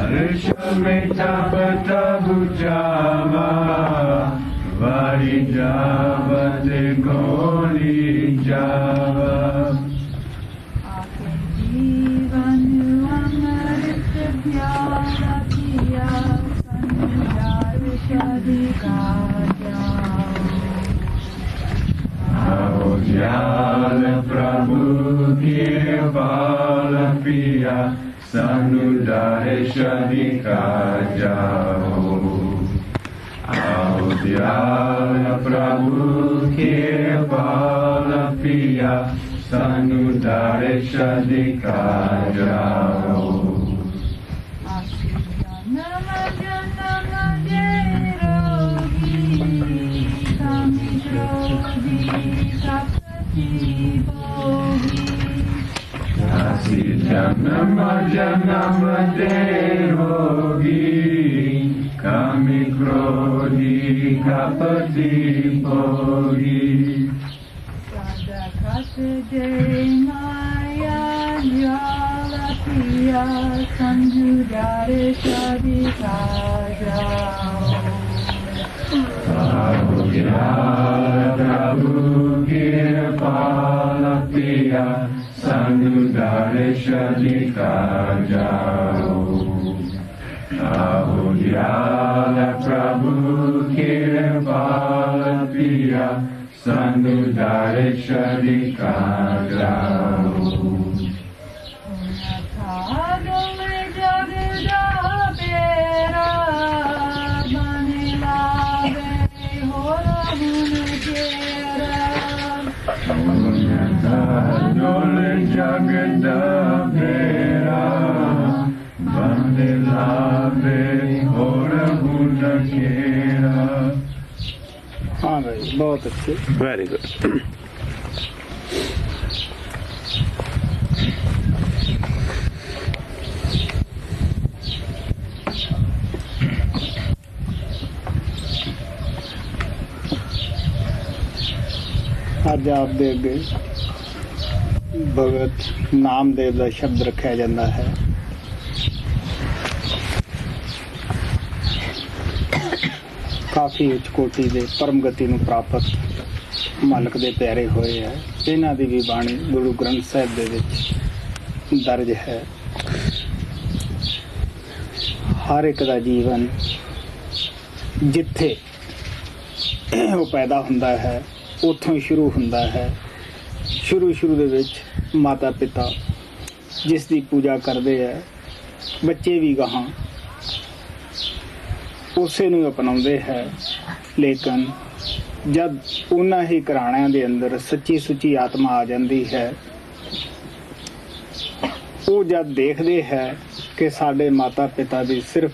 Arishamita Bujama Varijava Goli Java Akajivanu Amrita Pyara Piya Sanjara Shadikaja Aujala Prabhu Kirpala Piya Sanudare Shadika Jao Audhyala Prabhu Kirpala Piya Sanudare Shadika Jao Janama Janama Jerogi Kamikrogi Kapati Bogi Asi Janama Janama Derogi Kami Krodhi Kapati Bogi Sadakat Jai Maya Jala Piya Sanjudare Shadika Jao Aujala Prabhu Kirpala Piya Sanudare Shadika Jao Aujala Prabhu Kirpala Piya Sanudare Shadika Jao Unatagale Jagda Bera Manilave Hora Munjera Dole Jagda Bera Bandilave Hora Bunakera हाँ भाई बहुत अच्छे very good ਅੱਜ ਆਪ ਦੇ ਅੱਗੇ ਭਗਤ ਨਾਮਦੇਵ ਦਾ ਸ਼ਬਦ ਰੱਖਿਆ ਜਾਂਦਾ ਹੈ ਕਾਫੀ ਉੱਚ ਕੋਟੀ ਦੇ ਪਰਮ ਗਤੀ ਨੂੰ ਪ੍ਰਾਪਤ ਮਾਲਕ ਦੇ ਪਿਆਰੇ ਹੋਏ ਹੈ ਇਹਨਾਂ ਦੀ ਵੀ ਬਾਣੀ ਗੁਰੂ ਗ੍ਰੰਥ ਸਾਹਿਬ ਦੇ ਵਿੱਚ ਦਰਜ ਹੈ ਹਰ ਇੱਕ ਦਾ ਜੀਵਨ ਜਿੱਥੇ ਉਹ ਪੈਦਾ ਹੁੰਦਾ ਹੈ ਉੱਥੋਂ ਹੀ ਸ਼ੁਰੂ ਹੁੰਦਾ ਹੈ ਸ਼ੁਰੂ ਦੇ ਵਿੱਚ ਮਾਤਾ ਪਿਤਾ ਜਿਸ ਦੀ ਪੂਜਾ ਕਰਦੇ ਹੈ ਬੱਚੇ ਵੀ ਗਾਹਾਂ ਉਸੇ ਨੂੰ ਅਪਣਾਉਂਦੇ ਹੈ ਲੇਕਿਨ ਜਦ ਉਹਨਾਂ ਹੀ ਘਰਾਣਿਆਂ ਦੇ ਅੰਦਰ ਸੱਚੀ ਸੁੱਚੀ ਆਤਮਾ ਆ ਜਾਂਦੀ ਹੈ ਉਹ ਜਦ ਦੇਖਦੇ ਹੈ ਕਿ ਸਾਡੇ ਮਾਤਾ ਪਿਤਾ ਦੀ ਸਿਰਫ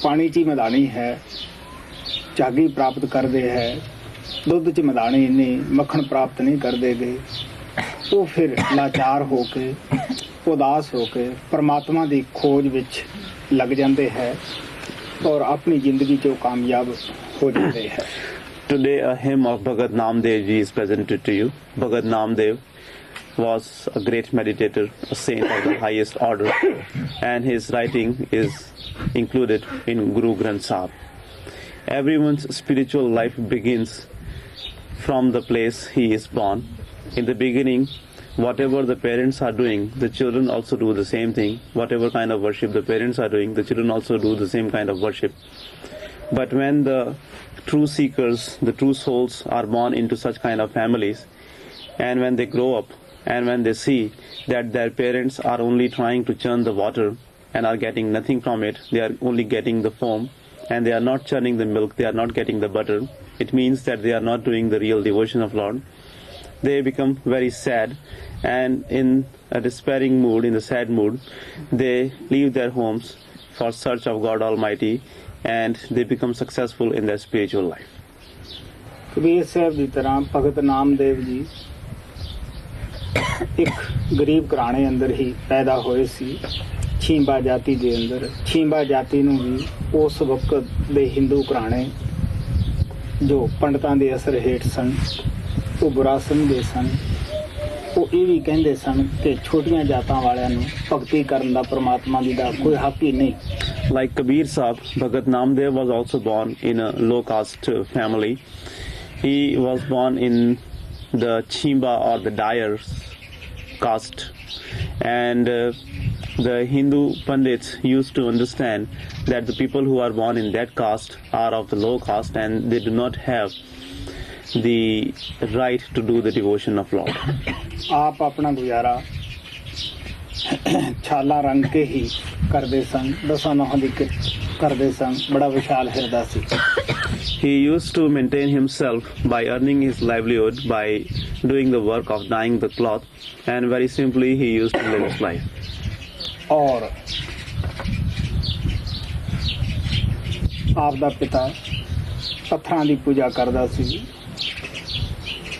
ਪਾਣੀ 'ਚ ਹੀ ਮਦਾਨੀ ਹੈ ਝਾਗੀ ਪ੍ਰਾਪਤ ਕਰਦੇ ਹੈ ਦੁੱਧ 'ਚ ਮਦਾਨੀ ਨਹੀਂ ਮੱਖਣ ਪ੍ਰਾਪਤ ਨਹੀਂ ਕਰਦੇ ਗਏ ਉਹ ਫਿਰ ਲਾਚਾਰ ਹੋ ਕੇ ਉਦਾਸ ਹੋ ਕੇ ਪਰਮਾਤਮਾ ਦੀ ਖੋਜ ਵਿੱਚ ਲੱਗ ਜਾਂਦੇ ਹੈ और अपनी जिंदगी को कामयाब हो जाते हैं। Today a hymn of Bhagat Namdev ji is presented to you. Bhagat Namdev was a great meditator, a saint of the highest order, and his writing is included in Guru Granth Sahib. Everyone's spiritual life begins from the place he is born. In the beginning, whatever the parents are doing, the children also do the same thing. Whatever kind of worship the parents are doing, the children also do the same kind of worship. But when the true seekers, the true souls are born into such kind of families, and when they grow up, and when they see that their parents are only trying to churn the water and are getting nothing from it, they are only getting the foam, and they are not churning the milk, they are not getting the butter, it means that they are not doing the real devotion of Lord. They become very sad, and in a despairing mood, in the sad mood, they leave their homes for search of God Almighty, and they become successful in their spiritual life. Kabir Sahib ਦੀ ਤਰ੍ਹਾਂ ਭਗਤ ਨਾਮਦੇਵ ਜੀ ਇੱਕ ਗਰੀਬ ਘਰਾਣੇ ਅੰਦਰ ਹੀ ਪੈਦਾ ਹੋਏ ਸੀ ਛੀਂਬਾ ਜਾਤੀ ਦੇ ਅੰਦਰ ਛੀਂਬਾ ਜਾਤੀ ਨੂੰ ਵੀ ਉਸ ਵਕਤ ਦੇ ਹਿੰਦੂ ਘਰਾਣੇ ਜੋ ਪੰਡਤਾਂ ਦੇ ਅਸਰ ਹੇਠ ਸਨ ਉਹ ਬੁਰਾ ਸਮਝਦੇ ਸਨ ਉਹ ਉਹ ਇਹ ਵੀ ਕਹਿੰਦੇ ਸਨ ਕਿ ਛੋਟੀਆਂ ਜਾਤਾਂ ਵਾਲਿਆਂ ਨੂੰ ਭਗਤੀ ਕਰਨ ਦਾ ਪ੍ਰਮਾਤਮਾ ਦੀ ਦਾ ਕੋਈ ਹੱਕ ਹੀ ਨਹੀਂ। Like Kabir Sahib, Bhagat Namdev was also born in a low caste family. He was born in the Chimba or the Dyers caste, and the Hindu Pandits used to understand that the people who are born in that caste are of the low caste and they do not have the right to do the devotion of Lord. ਆਪ ਆਪਣਾ ਗੁਜ਼ਾਰਾ ਛਾਲਾ ਰੰਗ ਕੇ ਹੀ ਕਰਦੇ ਸਨ, ਦਸਾਂ ਨੌਹਾਂ ਦੀ ਕਰਦੇ ਸਨ, ਬੜਾ ਵਿਸ਼ਾਲ ਹਿਰਦਾ ਸੀ। He used to maintain himself by earning his livelihood by doing the work of dyeing the cloth, and very simply he used to live his life. ਔਰ ਆਪ ਦਾ ਪਿਤਾ ਪੱਥਰਾਂ ਦੀ ਪੂਜਾ ਕਰਦਾ ਸੀ,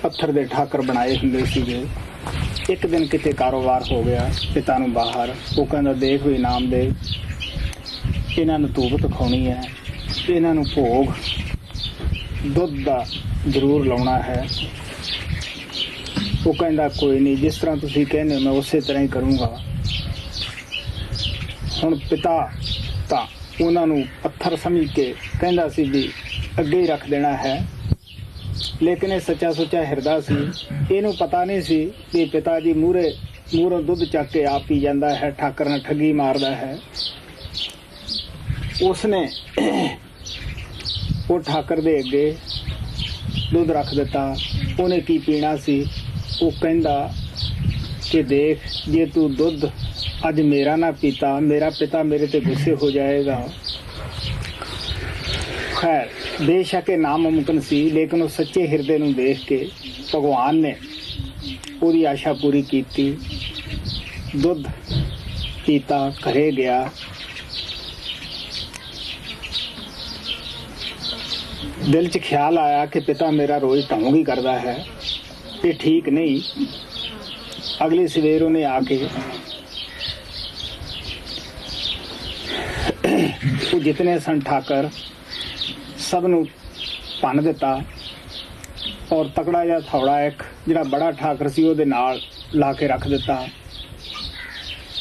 ਪੱਥਰ ਦੇ ਠਾਕਰ ਬਣਾਏ ਹੁੰਦੇ ਸੀਗੇ। ਇੱਕ ਦਿਨ ਕਿਤੇ ਕਾਰੋਬਾਰ ਹੋ ਗਿਆ ਪਿਤਾ ਨੂੰ ਬਾਹਰ, ਉਹ ਕਹਿੰਦਾ ਦੇਖ ਵੀ ਇਨਾਮ ਦੇ, ਇਹਨਾਂ ਨੂੰ ਧੂਪ ਦਿਖਾਉਣੀ ਹੈ, ਇਹਨਾਂ ਨੂੰ ਭੋਗ ਦੁੱਧ ਦਾ ਜ਼ਰੂਰ ਲਾਉਣਾ ਹੈ। ਉਹ ਕਹਿੰਦਾ ਕੋਈ ਨਹੀਂ, ਜਿਸ ਤਰ੍ਹਾਂ ਤੁਸੀਂ ਕਹਿੰਦੇ ਮੈਂ ਉਸੇ ਤਰ੍ਹਾਂ ਹੀ ਕਰੂੰਗਾ। ਹੁਣ ਪਿਤਾ ਤਾਂ ਉਹਨਾਂ ਨੂੰ ਪੱਥਰ ਸਮਝ ਕੇ ਕਹਿੰਦਾ ਸੀ ਵੀ ਅੱਗੇ ਹੀ ਰੱਖ ਦੇਣਾ ਹੈ, ਲੇਕਿਨ ਇਹ ਸੱਚਾ ਸੁੱਚਾ ਹਿਰਦਾ ਸੀ। ਇਹਨੂੰ ਪਤਾ ਨਹੀਂ ਸੀ ਕਿ ਪਿਤਾ ਜੀ ਮੂਹਰੋਂ ਦੁੱਧ ਚੱਕ ਕੇ ਆਪ ਪੀ ਜਾਂਦਾ ਹੈ, ਠਾਕਰ ਨਾਲ ਠੱਗੀ ਮਾਰਦਾ ਹੈ। ਉਸਨੇ ਉਹ ਠਾਕਰ ਦੇ ਅੱਗੇ ਦੁੱਧ ਰੱਖ ਦਿੱਤਾ। ਉਹਨੇ ਕੀ ਪੀਣਾ ਸੀ? ਉਹ ਕਹਿੰਦਾ ਕਿ ਦੇਖ, ਜੇ ਤੂੰ ਦੁੱਧ ਅੱਜ ਮੇਰਾ ਨਾ ਪੀਤਾ, ਮੇਰਾ ਪਿਤਾ ਮੇਰੇ ਤੇ ਗੁੱਸੇ ਹੋ ਜਾਏਗਾ। ਖੈਰ ਬੇਸ਼ੱਕ ਇਹ ਨਾਮੁਮਕਿਨ ਸੀ, ਲੇਕਿਨ ਉਹ ਸੱਚੇ ਹਿਰਦੇ ਨੂੰ ਦੇਖ ਕੇ ਭਗਵਾਨ ਨੇ ਉਹਦੀ ਆਸ਼ਾ ਪੂਰੀ ਕੀਤੀ। ਦੁੱਧ ਪੀਤਾ, ਘਰੇ ਗਿਆ। ਦਿਲ 'ਚ ਖਿਆਲ ਆਇਆ ਕਿ ਪਿਤਾ ਮੇਰਾ ਰੋਜ਼ ਢੰਗ ਹੀ ਕਰਦਾ ਹੈ, ਇਹ ਠੀਕ ਨਹੀਂ। ਅਗਲੀ ਸਵੇਰ ਉਹਨੇ ਆ ਕੇ ਉਹ ਜਿਤਨੇ ਸਨ ਠਾਕਰ ਸਭ ਨੂੰ ਭੰਨ ਦਿੱਤਾ, ਔਰ ਤਕੜਾ ਜਿਹਾ ਥੌੜਾ ਇੱਕ ਜਿਹੜਾ ਬੜਾ ਠਾਕਰ ਸੀ ਉਹਦੇ ਨਾਲ ਲਾ ਕੇ ਰੱਖ ਦਿੱਤਾ।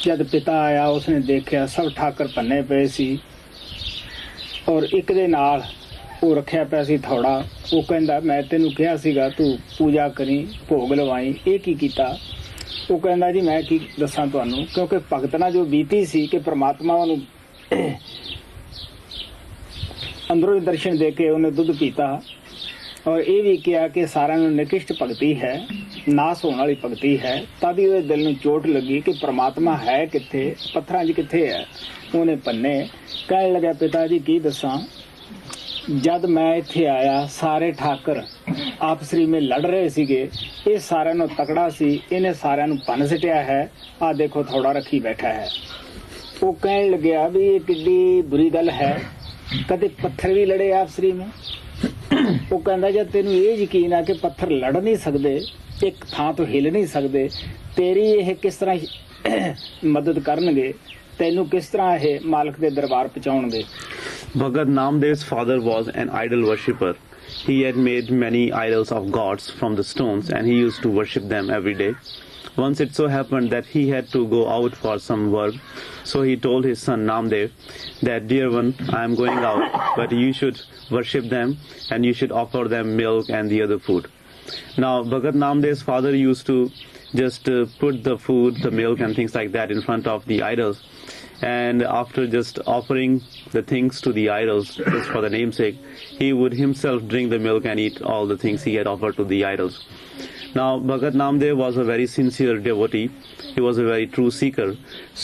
ਜਦ ਪਿਤਾ ਆਇਆ ਉਸਨੇ ਦੇਖਿਆ ਸਭ ਠਾਕਰ ਭੰਨੇ ਪਏ ਸੀ, ਔਰ ਇੱਕ ਦੇ ਨਾਲ ਉਹ ਰੱਖਿਆ ਪਿਆ ਸੀ ਥੌੜਾ। ਉਹ ਕਹਿੰਦਾ ਮੈਂ ਤੈਨੂੰ ਕਿਹਾ ਸੀਗਾ ਤੂੰ ਪੂਜਾ ਕਰੀ, ਭੋਗ ਲਵਾਈ, ਇਹ ਕੀ ਕੀਤਾ? ਉਹ ਕਹਿੰਦਾ ਜੀ ਮੈਂ ਕੀ ਦੱਸਾਂ ਤੁਹਾਨੂੰ, ਕਿਉਂਕਿ ਭਗਤ ਨਾਲ ਜੋ ਬੀਤੀ ਸੀ ਕਿ ਪ੍ਰਮਾਤਮਾ ਨੂੰ ਅੰਦਰੋਂ ਹੀ ਦਰਸ਼ਨ ਦੇ ਕੇ ਉਹਨੇ ਦੁੱਧ ਪੀਤਾ, ਔਰ ਇਹ ਵੀ ਕਿਹਾ ਕਿ ਸਾਰਿਆਂ ਨੂੰ ਨਿਕਿਸ਼ਟ ਭਗਤੀ ਹੈ, ਨਾਸ ਹੋਣ ਵਾਲੀ ਭਗਤੀ ਹੈ। ਤਦ ਹੀ ਉਹਦੇ ਦਿਲ ਨੂੰ ਚੋਟ ਲੱਗੀ ਕਿ ਪ੍ਰਮਾਤਮਾ ਹੈ ਕਿੱਥੇ, ਪੱਥਰਾਂ 'ਚ ਕਿੱਥੇ ਹੈ। ਉਹਨੇ ਪੰਨੇ ਕਹਿਣ ਲੱਗਾ ਪਿਤਾ ਜੀ ਕੀ ਦੱਸਾਂ, ਜਦ ਮੈਂ ਇੱਥੇ ਆਇਆ ਸਾਰੇ ਠਾਕਰ ਆਪਸਰੀ ਵਿੱਚ ਲੜ ਰਹੇ ਸੀਗੇ, ਇਹ ਸਾਰਿਆਂ ਨੂੰ ਤਕੜਾ ਸੀ, ਇਹਨੇ ਸਾਰਿਆਂ ਨੂੰ ਭੰਨ ਸਿੱਟਿਆ ਹੈ, ਆਹ ਦੇਖੋ ਥੋੜਾ ਰੱਖੀ ਬੈਠਾ ਹੈ। ਉਹ ਕਹਿਣ ਲੱਗਿਆ ਵੀ ਇਹ ਕਿੱਡੀ ਬੁਰੀ ਗੱਲ ਹੈ, ਕਦੇ ਪੱਥਰ ਵੀ ਲੜੇ ਆਪਸਰੀ ਵਿੱਚ। ਉਹ ਕਹਿੰਦਾ ਜਦ ਤੈਨੂੰ ਇਹ ਯਕੀਨ ਆ ਕਿ ਪੱਥਰ ਲੜ ਨਹੀਂ ਸਕਦੇ, ਇੱਕ ਥਾਂ ਤੋਂ ਹਿੱਲ ਨਹੀਂ ਸਕਦੇ, ਤੇਰੀ ਇਹ ਕਿਸ ਤਰ੍ਹਾਂ ਮਦਦ ਕਰਨਗੇ, ਤੈਨੂੰ ਕਿਸ ਤਰ੍ਹਾਂ ਇਹ ਮਾਲਕ ਦੇ ਦਰਬਾਰ ਪਹੁੰਚਾਉਣਗੇ? Bhagat Namdev's father was an idol worshipper. He had made many idols of gods from the stones and he used to worship them every day. Once it so happened that he had to go out for some work, so he told his son Namdev that, dear one, I am going out, but you should worship them and you should offer them milk and the other food. Now Bhagat Namdev's father used to just put the food, the milk and things like that in front of the idols, and after just offering the things to the idols just for the namesake, he would himself drink the milk and eat all the things he had offered to the idols. Now Bhagat Namdev was a very sincere devotee, he was a very true seeker.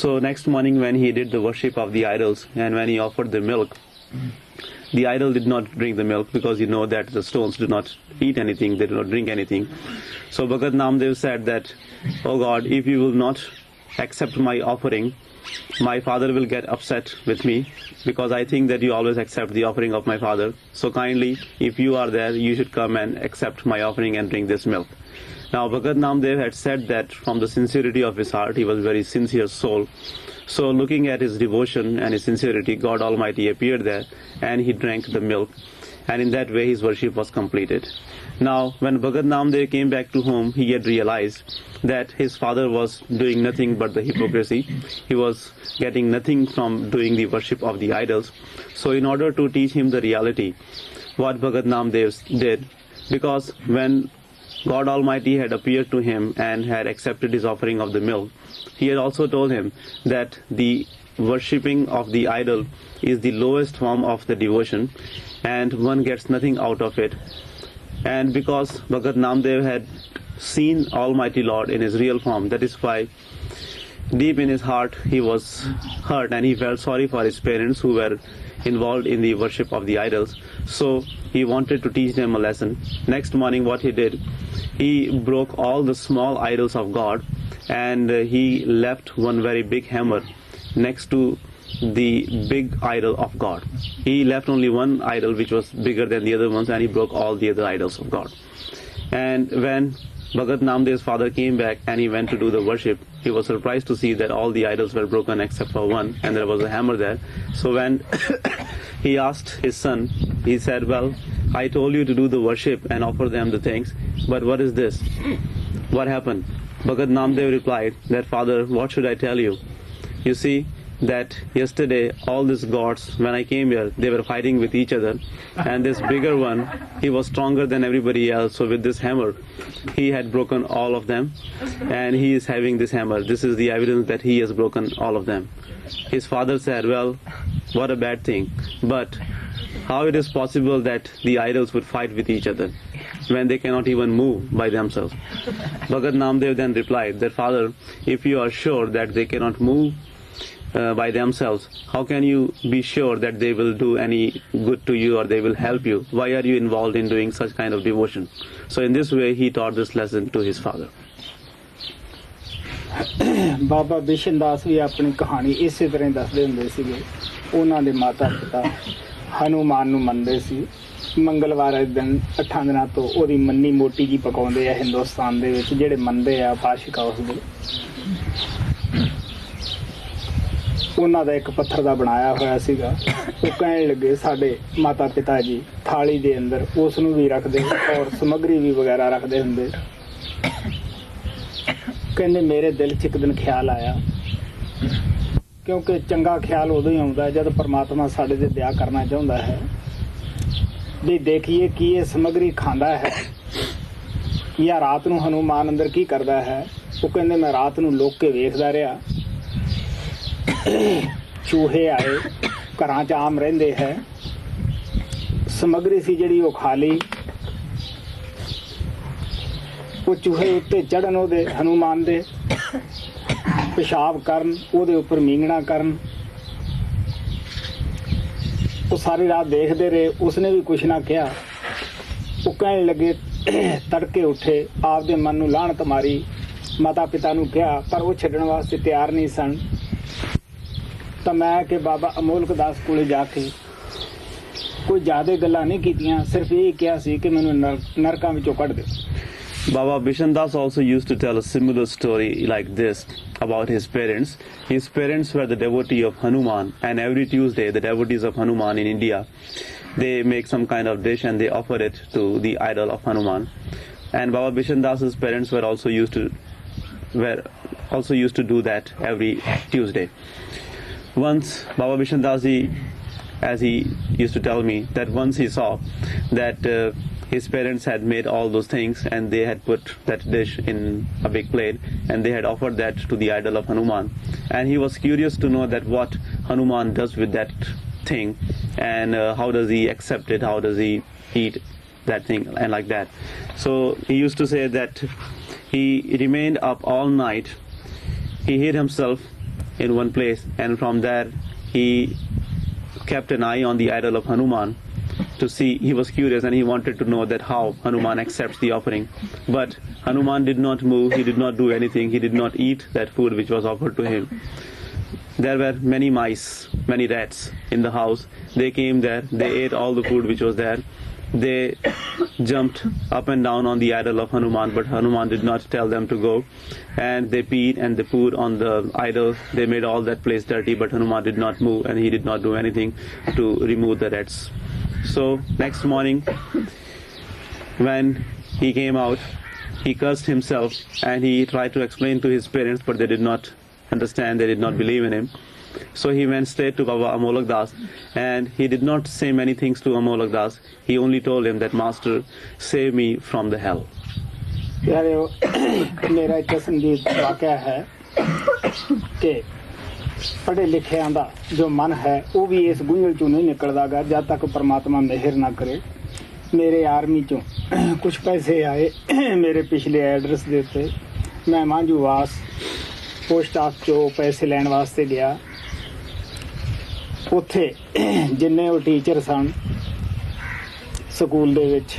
So next morning when he did the worship of the idols and when he offered the milk, the idol did not drink the milk because you know that the stones do not eat anything, they do not drink anything. So Bhagat Namdev said that, oh God, if you will not accept my offering, my father will get upset with me because I think that you always accept the offering of my father. So kindly, if you are there, you should come and accept my offering and drink this milk. Now Bhagat Namdev had said that from the sincerity of his heart, he was a very sincere soul. So looking at his devotion and his sincerity, God Almighty appeared there and he drank the milk. and in that way his worship was completed. Now, when Bhagat Namdev came back to home, he had realized that his father was doing nothing but the hypocrisy. He was getting nothing from doing the worship of the idols. So in order to teach him the reality, what Bhagat Namdev did, because when God Almighty had appeared to him and had accepted his offering of the milk, he had also told him that the worshipping of the idol is the lowest form of the devotion and one gets nothing out of it. And because Bhagat Namdev had seen Almighty Lord in his real form, that is why deep in his heart he was hurt and he felt sorry for his parents who were involved in the worship of the idols. So he wanted to teach them a lesson. Next morning what he did, he broke all the small idols of God and he left one very big hammer next to the big idol of God. He left only one idol which was bigger than the other ones, and he broke all the other idols of God. And when Bhagat Namdev's father came back and he went to do the worship, he was surprised to see that all the idols were broken except for one, and there was a hammer there. So when he asked his son, he said, well, I told you to do the worship and offer them the things, but what is this? What happened? Bhagat Namdev replied that, Father, what should I tell you? You see that yesterday all these gods, when I came here, they were fighting with each other, and this bigger one, he was stronger than everybody else, so with this hammer he had broken all of them, and he is having this hammer. This is the evidence that he has broken all of them. His father said, well, what a bad thing, but how it is possible that the idols would fight with each other when they cannot even move by themselves? Bhagat Namdev then replied that, Father, if you are sure that they cannot move by themselves, how can you be sure that they will do any good to you or they will help you? Why are you involved in doing such kind of devotion? So in this way he taught this lesson to his father. ਬਾਬਾ ਬਿਸ਼ਨ ਦਾਸ ਵੀ ਆਪਣੀ ਕਹਾਣੀ ਇਸੇ ਤਰ੍ਹਾਂ ਹੀ ਦੱਸਦੇ ਹੁੰਦੇ ਸੀਗੇ। ਉਹਨਾਂ ਦੇ ਮਾਤਾ ਪਿਤਾ ਹਨੂਮਾਨ ਨੂੰ ਮੰਨਦੇ ਸੀ। ਮੰਗਲਵਾਰ ਦੇ ਦਿਨ 8 ਦਿਨਾਂ ਤੋਂ ਉਹਦੀ ਮੰਨੀ ਮੋਟੀ ਜੀ ਪਕਾਉਂਦੇ ਆ ਹਿੰਦੁਸਤਾਨ ਦੇ ਵਿੱਚ, ਜਿਹੜੇ ਮੰਨਦੇ ਆ ਪਾਸ਼ਿਕਾ ਉਸਦੇ। ਉਹਨਾਂ ਦਾ ਇੱਕ ਪੱਥਰ ਦਾ ਬਣਾਇਆ ਹੋਇਆ ਸੀਗਾ। ਉਹ ਕਹਿਣ ਲੱਗੇ ਸਾਡੇ ਮਾਤਾ ਪਿਤਾ ਜੀ ਥਾਲੀ ਦੇ ਅੰਦਰ ਉਸ ਨੂੰ ਵੀ ਰੱਖਦੇ ਔਰ ਸਮੱਗਰੀ ਵੀ ਵਗੈਰਾ ਰੱਖਦੇ ਹੁੰਦੇ। ਕਹਿੰਦੇ ਮੇਰੇ ਦਿਲ 'ਚ ਇੱਕ ਦਿਨ ਖਿਆਲ ਆਇਆ, ਕਿਉਂਕਿ ਚੰਗਾ ਖਿਆਲ ਉਦੋਂ ਹੀ ਆਉਂਦਾ ਜਦ ਪਰਮਾਤਮਾ ਸਾਡੇ ਤੇ ਦਇਆ ਕਰਨਾ ਚਾਹੁੰਦਾ ਹੈ, ਵੀ ਦੇਖੀਏ ਕੀ ਇਹ ਸਮੱਗਰੀ ਖਾਂਦਾ ਹੈ ਜਾਂ ਰਾਤ ਨੂੰ ਹਨੂਮਾਨ ਅੰਦਰ ਕੀ ਕਰਦਾ ਹੈ। ਉਹ ਕਹਿੰਦੇ ਮੈਂ ਰਾਤ ਨੂੰ ਲੁੱਕ ਕੇ ਵੇਖਦਾ ਰਿਹਾ, ਚੂਹੇ ਆਏ, ਘਰਾਂ 'ਚ ਆਮ ਰਹਿੰਦੇ ਹੈ, ਸਮੱਗਰੀ ਸੀ ਜਿਹੜੀ ਉਹ ਖਾ ਲਈ। ਉਹ ਚੂਹੇ ਉੱਤੇ ਚੜਨ ਉਹਦੇ ਹਨੂਮਾਨ ਦੇ, ਪਿਸ਼ਾਬ ਕਰਨ, ਉਹਦੇ ਉੱਪਰ ਮੀਂਗਣਾ ਕਰਨ। ਉਹ ਸਾਰੀ ਰਾਤ ਦੇਖਦੇ ਰਹੇ, ਉਸਨੇ ਵੀ ਕੁਛ ਨਾ ਕਿਹਾ। ਉਹ ਕਹਿਣ ਲੱਗੇ ਤੜਕੇ ਉੱਠੇ, ਆਪਦੇ ਮਨ ਨੂੰ ਲਾਹਣਤ ਮਾਰੀ, ਮਾਤਾ ਪਿਤਾ ਨੂੰ ਕਿਹਾ, ਪਰ ਉਹ ਛੱਡਣ ਵਾਸਤੇ ਤਿਆਰ ਨਹੀਂ ਸਨ। ਤਾਂ ਮੈਂ ਕਿ ਬਾਬਾ ਅਮੋਲਕ ਦਾਸ ਕੋਲੇ ਜਾ ਕੇ ਕੋਈ ਜ਼ਿਆਦਾ ਗੱਲਾਂ ਨਹੀਂ ਕੀਤੀਆਂ, ਸਿਰਫ ਇਹ ਕਿਹਾ ਸੀ ਕਿ ਮੈਨੂੰ ਨਰਕਾਂ ਵਿੱਚੋਂ ਕੱਢ ਦਿਓ। Baba Bishan Das also used to tell a similar story like this about his parents. His parents were the devotee of Hanuman, and every Tuesday the devotees of Hanuman in India, they make some kind of dish and they offer it to the idol of Hanuman. And Baba Bishan Das's parents were also used to do that every Tuesday. Once Baba Bishan Das ji, as he used to tell me, that once he saw that his parents had made all those things and they had put that dish in a big plate and they had offered that to the idol of Hanuman, and he was curious to know that what Hanuman does with that thing and how does he accept it, how does he eat that thing and like that. So he used to say that he remained up all night, he hid himself in one place, and from there he kept an eye on the idol of Hanuman to see. He was curious and he wanted to know that how Hanuman accepts the offering. But Hanuman did not move, he did not do anything, he did not eat that food which was offered to him. There were many mice, many rats in the house. They came there, they ate all the food which was there. They jumped up and down on the idol of Hanuman, but Hanuman did not tell them to go. And they peed and they pooed on the idol. They made all that place dirty, but Hanuman did not move and he did not do anything to remove the rats. So next morning, when he came out, he cursed himself and he tried to explain to his parents, but they did not understand, they did not believe in him. So he went straight to Baba Amolak Das, and he did not say many things to Amolak Das. He only told him that, Master, save me from the hell. ਪਿਆਰਿਓ, ਮੇਰਾ ਇੱਕ ਸੰਗੀਤ ਵਾਕਿਆ ਹੈ ਕਿ ਪੜ੍ਹੇ ਲਿਖਿਆਂ ਦਾ ਜੋ ਮਨ ਹੈ ਉਹ ਵੀ ਇਸ ਗੁੰਝਲ ਚੋਂ ਨਹੀਂ ਨਿਕਲਦਾਗਾ ਜਦ ਤੱਕ ਪ੍ਰਮਾਤਮਾ ਮਿਹਰ ਨਾ ਕਰੇ। ਮੇਰੇ ਆਰਮੀ ਚੋਂ ਕੁਝ ਪੈਸੇ ਆਏ ਮੇਰੇ ਪਿਛਲੇ ਐਡਰੈਸ ਦੇ ਉੱਤੇ। ਮੈਂ ਮਾਂਜੂਵਾਸ ਪੋਸਟ ਆਫਿਸ ਚੋਂ ਪੈਸੇ ਲੈਣ ਵਾਸਤੇ ਗਿਆ। ਉੱਥੇ ਜਿੰਨੇ ਉਹ ਟੀਚਰ ਸਨ ਸਕੂਲ ਦੇ ਵਿੱਚ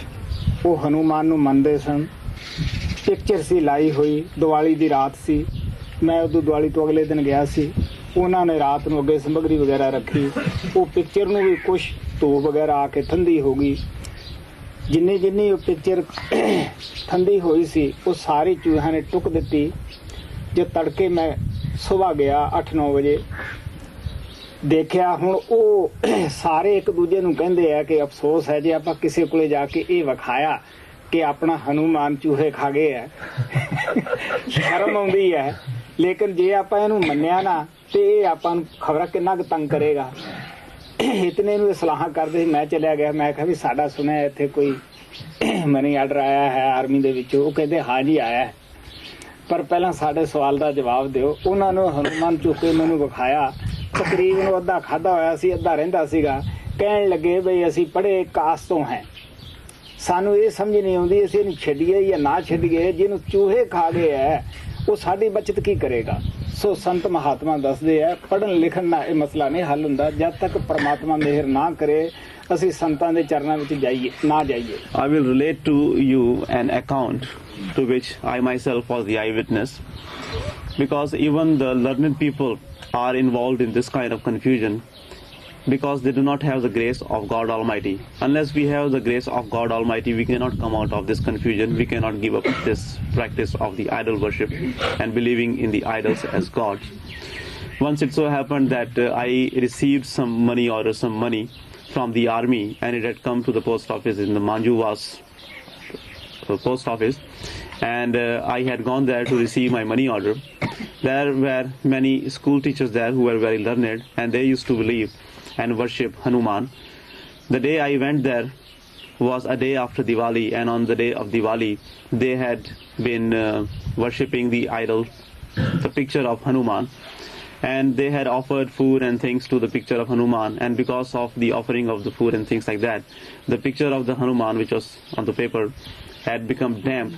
ਉਹ ਹਨੂਮਾਨ ਨੂੰ ਮੰਨਦੇ ਸਨ। ਪਿਕਚਰ ਸੀ ਲਾਈ ਹੋਈ, ਦੀਵਾਲੀ ਦੀ ਰਾਤ ਸੀ। ਮੈਂ ਉਦੋਂ ਦੀਵਾਲੀ ਤੋਂ ਅਗਲੇ ਦਿਨ ਗਿਆ ਸੀ। ਉਹਨਾਂ ਨੇ ਰਾਤ ਨੂੰ ਅੱਗੇ ਸਮੱਗਰੀ ਵਗੈਰਾ ਰੱਖੀ। ਉਹ ਪਿਕਚਰ ਨੂੰ ਵੀ ਕੁਛ ਧੂਪ ਵਗੈਰਾ ਆ ਕੇ ਠੰਡੀ ਹੋ ਗਈ। ਜਿੰਨੀ ਉਹ ਪਿਕਚਰ ਠੰਡੀ ਹੋਈ ਸੀ ਉਹ ਸਾਰੀ ਚੂਹਿਆਂ ਨੇ ਟੁੱਕ ਦਿੱਤੀ। ਜੇ ਤੜਕੇ ਮੈਂ ਸੁਬਾਹ ਗਿਆ 8-9 ਵਜੇ ਦੇਖਿਆ, ਹੁਣ ਉਹ ਸਾਰੇ ਇੱਕ ਦੂਜੇ ਨੂੰ ਕਹਿੰਦੇ ਆ ਕਿ ਅਫਸੋਸ ਹੈ ਜੇ ਆਪਾਂ ਕਿਸੇ ਕੋਲੇ ਜਾ ਕੇ ਇਹ ਵਿਖਾਇਆ ਕਿ ਆਪਣਾ ਹਨੂਮਾਨ ਚੂਹੇ ਖਾ ਗਏ ਹੈ। ਸ਼ਰਮ ਆਉਂਦੀ ਹੈ, ਲੇਕਿਨ ਜੇ ਆਪਾਂ ਇਹਨੂੰ ਮੰਨਿਆ ਨਾ ਤੇ ਇਹ ਆਪਾਂ ਨੂੰ ਖਬਰਾਂ ਕਿੰਨਾ ਕੁ ਤੰਗ ਕਰੇਗਾ। ਇਤਨੇ ਨੂੰ ਸਲਾਹਾਂ ਕਰਦੇ ਮੈਂ ਚਲਿਆ ਗਿਆ। ਮੈਂ ਕਿਹਾ ਵੀ ਸਾਡਾ ਸੁਣਿਆ ਇੱਥੇ ਕੋਈ ਮਨੀ ਆਰਡਰ ਆਇਆ ਹੈ ਆਰਮੀ ਦੇ ਵਿੱਚੋਂ। ਉਹ ਕਹਿੰਦੇ ਹਾਂ ਜੀ ਆਇਆ, ਪਰ ਪਹਿਲਾਂ ਸਾਡੇ ਸਵਾਲ ਦਾ ਜਵਾਬ ਦਿਓ। ਉਹਨਾਂ ਨੂੰ ਹਨੂਮਾਨ ਚੂਹੇ ਮੈਨੂੰ ਵਿਖਾਇਆ। ਤਕਰੀਬਨ ਅੱਧਾ ਖਾਧਾ ਹੋਇਆ ਸੀ, ਅੱਧਾ ਰਹਿੰਦਾ ਸੀਗਾ। ਕਹਿਣ ਲੱਗੇ ਬਈ ਅਸੀਂ ਪੜ੍ਹੇ ਕਾਸ ਤੋਂ ਹੈ, ਸਾਨੂੰ ਇਹ ਸਮਝ ਨਹੀਂ ਆਉਂਦੀ ਅਸੀਂ ਇਹਨੂੰ ਛੱਡੀਏ ਜਾਂ ਨਾ ਛੱਡੀਏ। ਜਿਹਨੂੰ ਚੂਹੇ ਖਾ ਗਏ ਹੈ ਉਹ ਸਾਡੀ ਬਚਤ ਕੀ ਕਰੇਗਾ। ਸੋ ਸੰਤ ਮਹਾਤਮਾ ਦੱਸਦੇ ਆ ਪੜ੍ਹਨ ਲਿਖਣ ਨਾਲ ਇਹ ਮਸਲਾ ਨਹੀਂ ਹੱਲ ਹੁੰਦਾ ਜਦ ਤੱਕ ਪਰਮਾਤਮਾ ਮਿਹਰ ਨਾ ਕਰੇ ਅਸੀਂ ਸੰਤਾਂ ਦੇ ਚਰਨਾਂ ਵਿੱਚ ਜਾਈਏ ਨਾ ਜਾਈਏ। I will relate to you an account to which I myself was the eyewitness, because even the learned people are involved in this kind of confusion because they do not have the grace of God Almighty. Unless we have the grace of God Almighty, we cannot come out of this confusion. We cannot give up this practice of the idol worship and believing in the idols as God. Once it so happened that I received some money from the army, and it had come to the post office in the Manjuvas post office, and I had gone there to receive my money order. There were many school teachers there who were very learned, and they used to believe and worship Hanuman. The day I went there was a day after Diwali, and on the day of Diwali they had been worshipping the idol, the picture of Hanuman, and they had offered food and things to the picture of Hanuman, and because of the offering of the food and things like that, the picture of the Hanuman which was on the paper had become damp.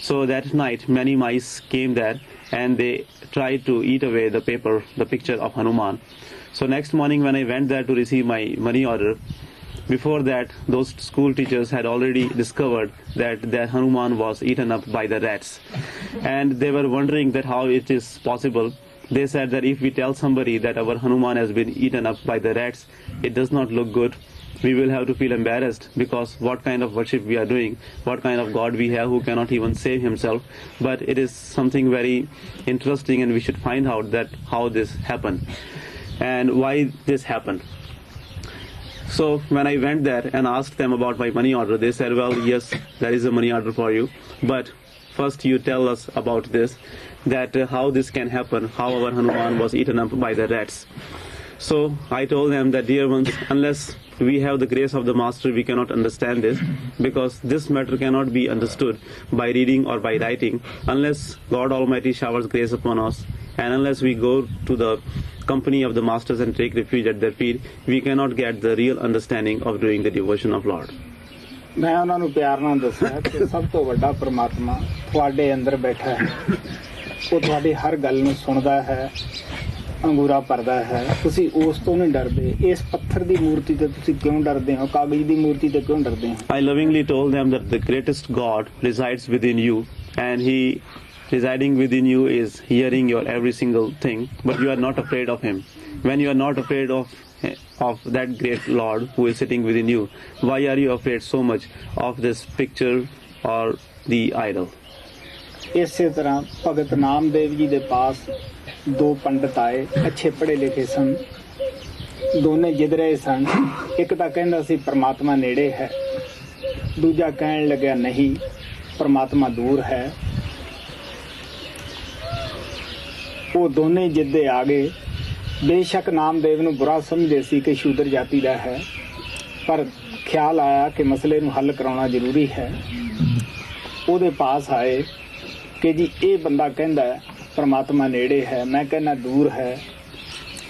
So that night many mice came there and they tried to eat away the paper, the picture of Hanuman. So next morning when I went there to receive my money order, before that those school teachers had already discovered that their Hanuman was eaten up by the rats, and they were wondering that how it is possible. They said that if we tell somebody that our Hanuman has been eaten up by the rats, it does not look good. We will have to feel embarrassed, because what kind of worship we are doing, what kind of God we have who cannot even save himself. But it is something very interesting, and we should find out that how this happened and why this happened. So when I went there and asked them about my money order, they said, well, yes, there is a money order for you, but first you tell us about this, that how this can happen, how our Hanuman was eaten up by the rats. So I told them that, dear ones, unless we have the grace of the Master, we cannot understand this, because this matter cannot be understood by reading or by writing unless God Almighty showers grace upon us, and unless we go to the company of the Masters and take refuge at their feet, we cannot get the real understanding of doing the devotion of Lord. ਮੈਂ ਉਹਨਾਂ ਨੂੰ ਪਿਆਰ ਨਾਲ ਦੱਸਿਆ ਕਿ ਸਭ ਤੋਂ ਵੱਡਾ ਪਰਮਾਤਮਾ ਤੁਹਾਡੇ ਅੰਦਰ ਬੈਠਾ ਹੈ। ਉਹ ਤੁਹਾਡੀ ਹਰ ਗੱਲ ਨੂੰ ਸੁਣਦਾ ਹੈ, ਅੰਗੂਰਾ ਭਰਦਾ ਹੈ। ਤੁਸੀਂ ਉਸ ਤੋਂ ਨਹੀਂ ਡਰਦੇ। ਇਸ ਪੱਥਰ ਦੀ ਮੂਰਤੀ ਤੇ ਤੁਸੀਂ ਕਿਉਂ ਡਰਦੇ ਹੋ? ਕਾਗਜ਼ ਦੀ ਮੂਰਤੀ ਤੇ ਕਿਉਂ ਡਰਦੇ ਹੋ? I lovingly told them that the greatest God resides within you, and he residing within you is hearing your every single thing, but you are not afraid of him. When you are not afraid of that great Lord who is sitting within you, why are you afraid so much of this picture or the idol? ਇਸੇ ਤਰ੍ਹਾਂ ਭਗਤ ਨਾਮਦੇਵ ਜੀ ਦੇ ਪਾਸ 2 ਪੰਡਤ ਆਏ, ਅੱਛੇ ਪੜ੍ਹੇ ਲਿਖੇ ਸਨ। ਦੋਨੇ ਜਿੱਦ ਰਹੇ ਸਨ। ਇੱਕ ਤਾਂ ਕਹਿੰਦਾ ਸੀ ਪਰਮਾਤਮਾ ਨੇੜੇ ਹੈ, ਦੂਜਾ ਕਹਿਣ ਲੱਗਿਆ ਨਹੀਂ ਪਰਮਾਤਮਾ ਦੂਰ ਹੈ। ਉਹ ਦੋਨੇ ਜਿੱਦੇ ਆ ਗਏ। ਬੇਸ਼ੱਕ ਨਾਮਦੇਵ ਨੂੰ ਬੁਰਾ ਸਮਝਦੇ ਸੀ ਕਿ ਸ਼ੂਦਰ ਜਾਤੀ ਦਾ ਹੈ, ਪਰ ਖਿਆਲ ਆਇਆ ਕਿ ਮਸਲੇ ਨੂੰ ਹੱਲ ਕਰਾਉਣਾ ਜ਼ਰੂਰੀ ਹੈ। ਉਹਦੇ ਪਾਸ ਆਏ ਕਿ ਜੀ ਇਹ ਬੰਦਾ ਕਹਿੰਦਾ ਪਰਮਾਤਮਾ ਨੇੜੇ ਹੈ, ਮੈਂ ਕਹਿੰਦਾ ਦੂਰ ਹੈ,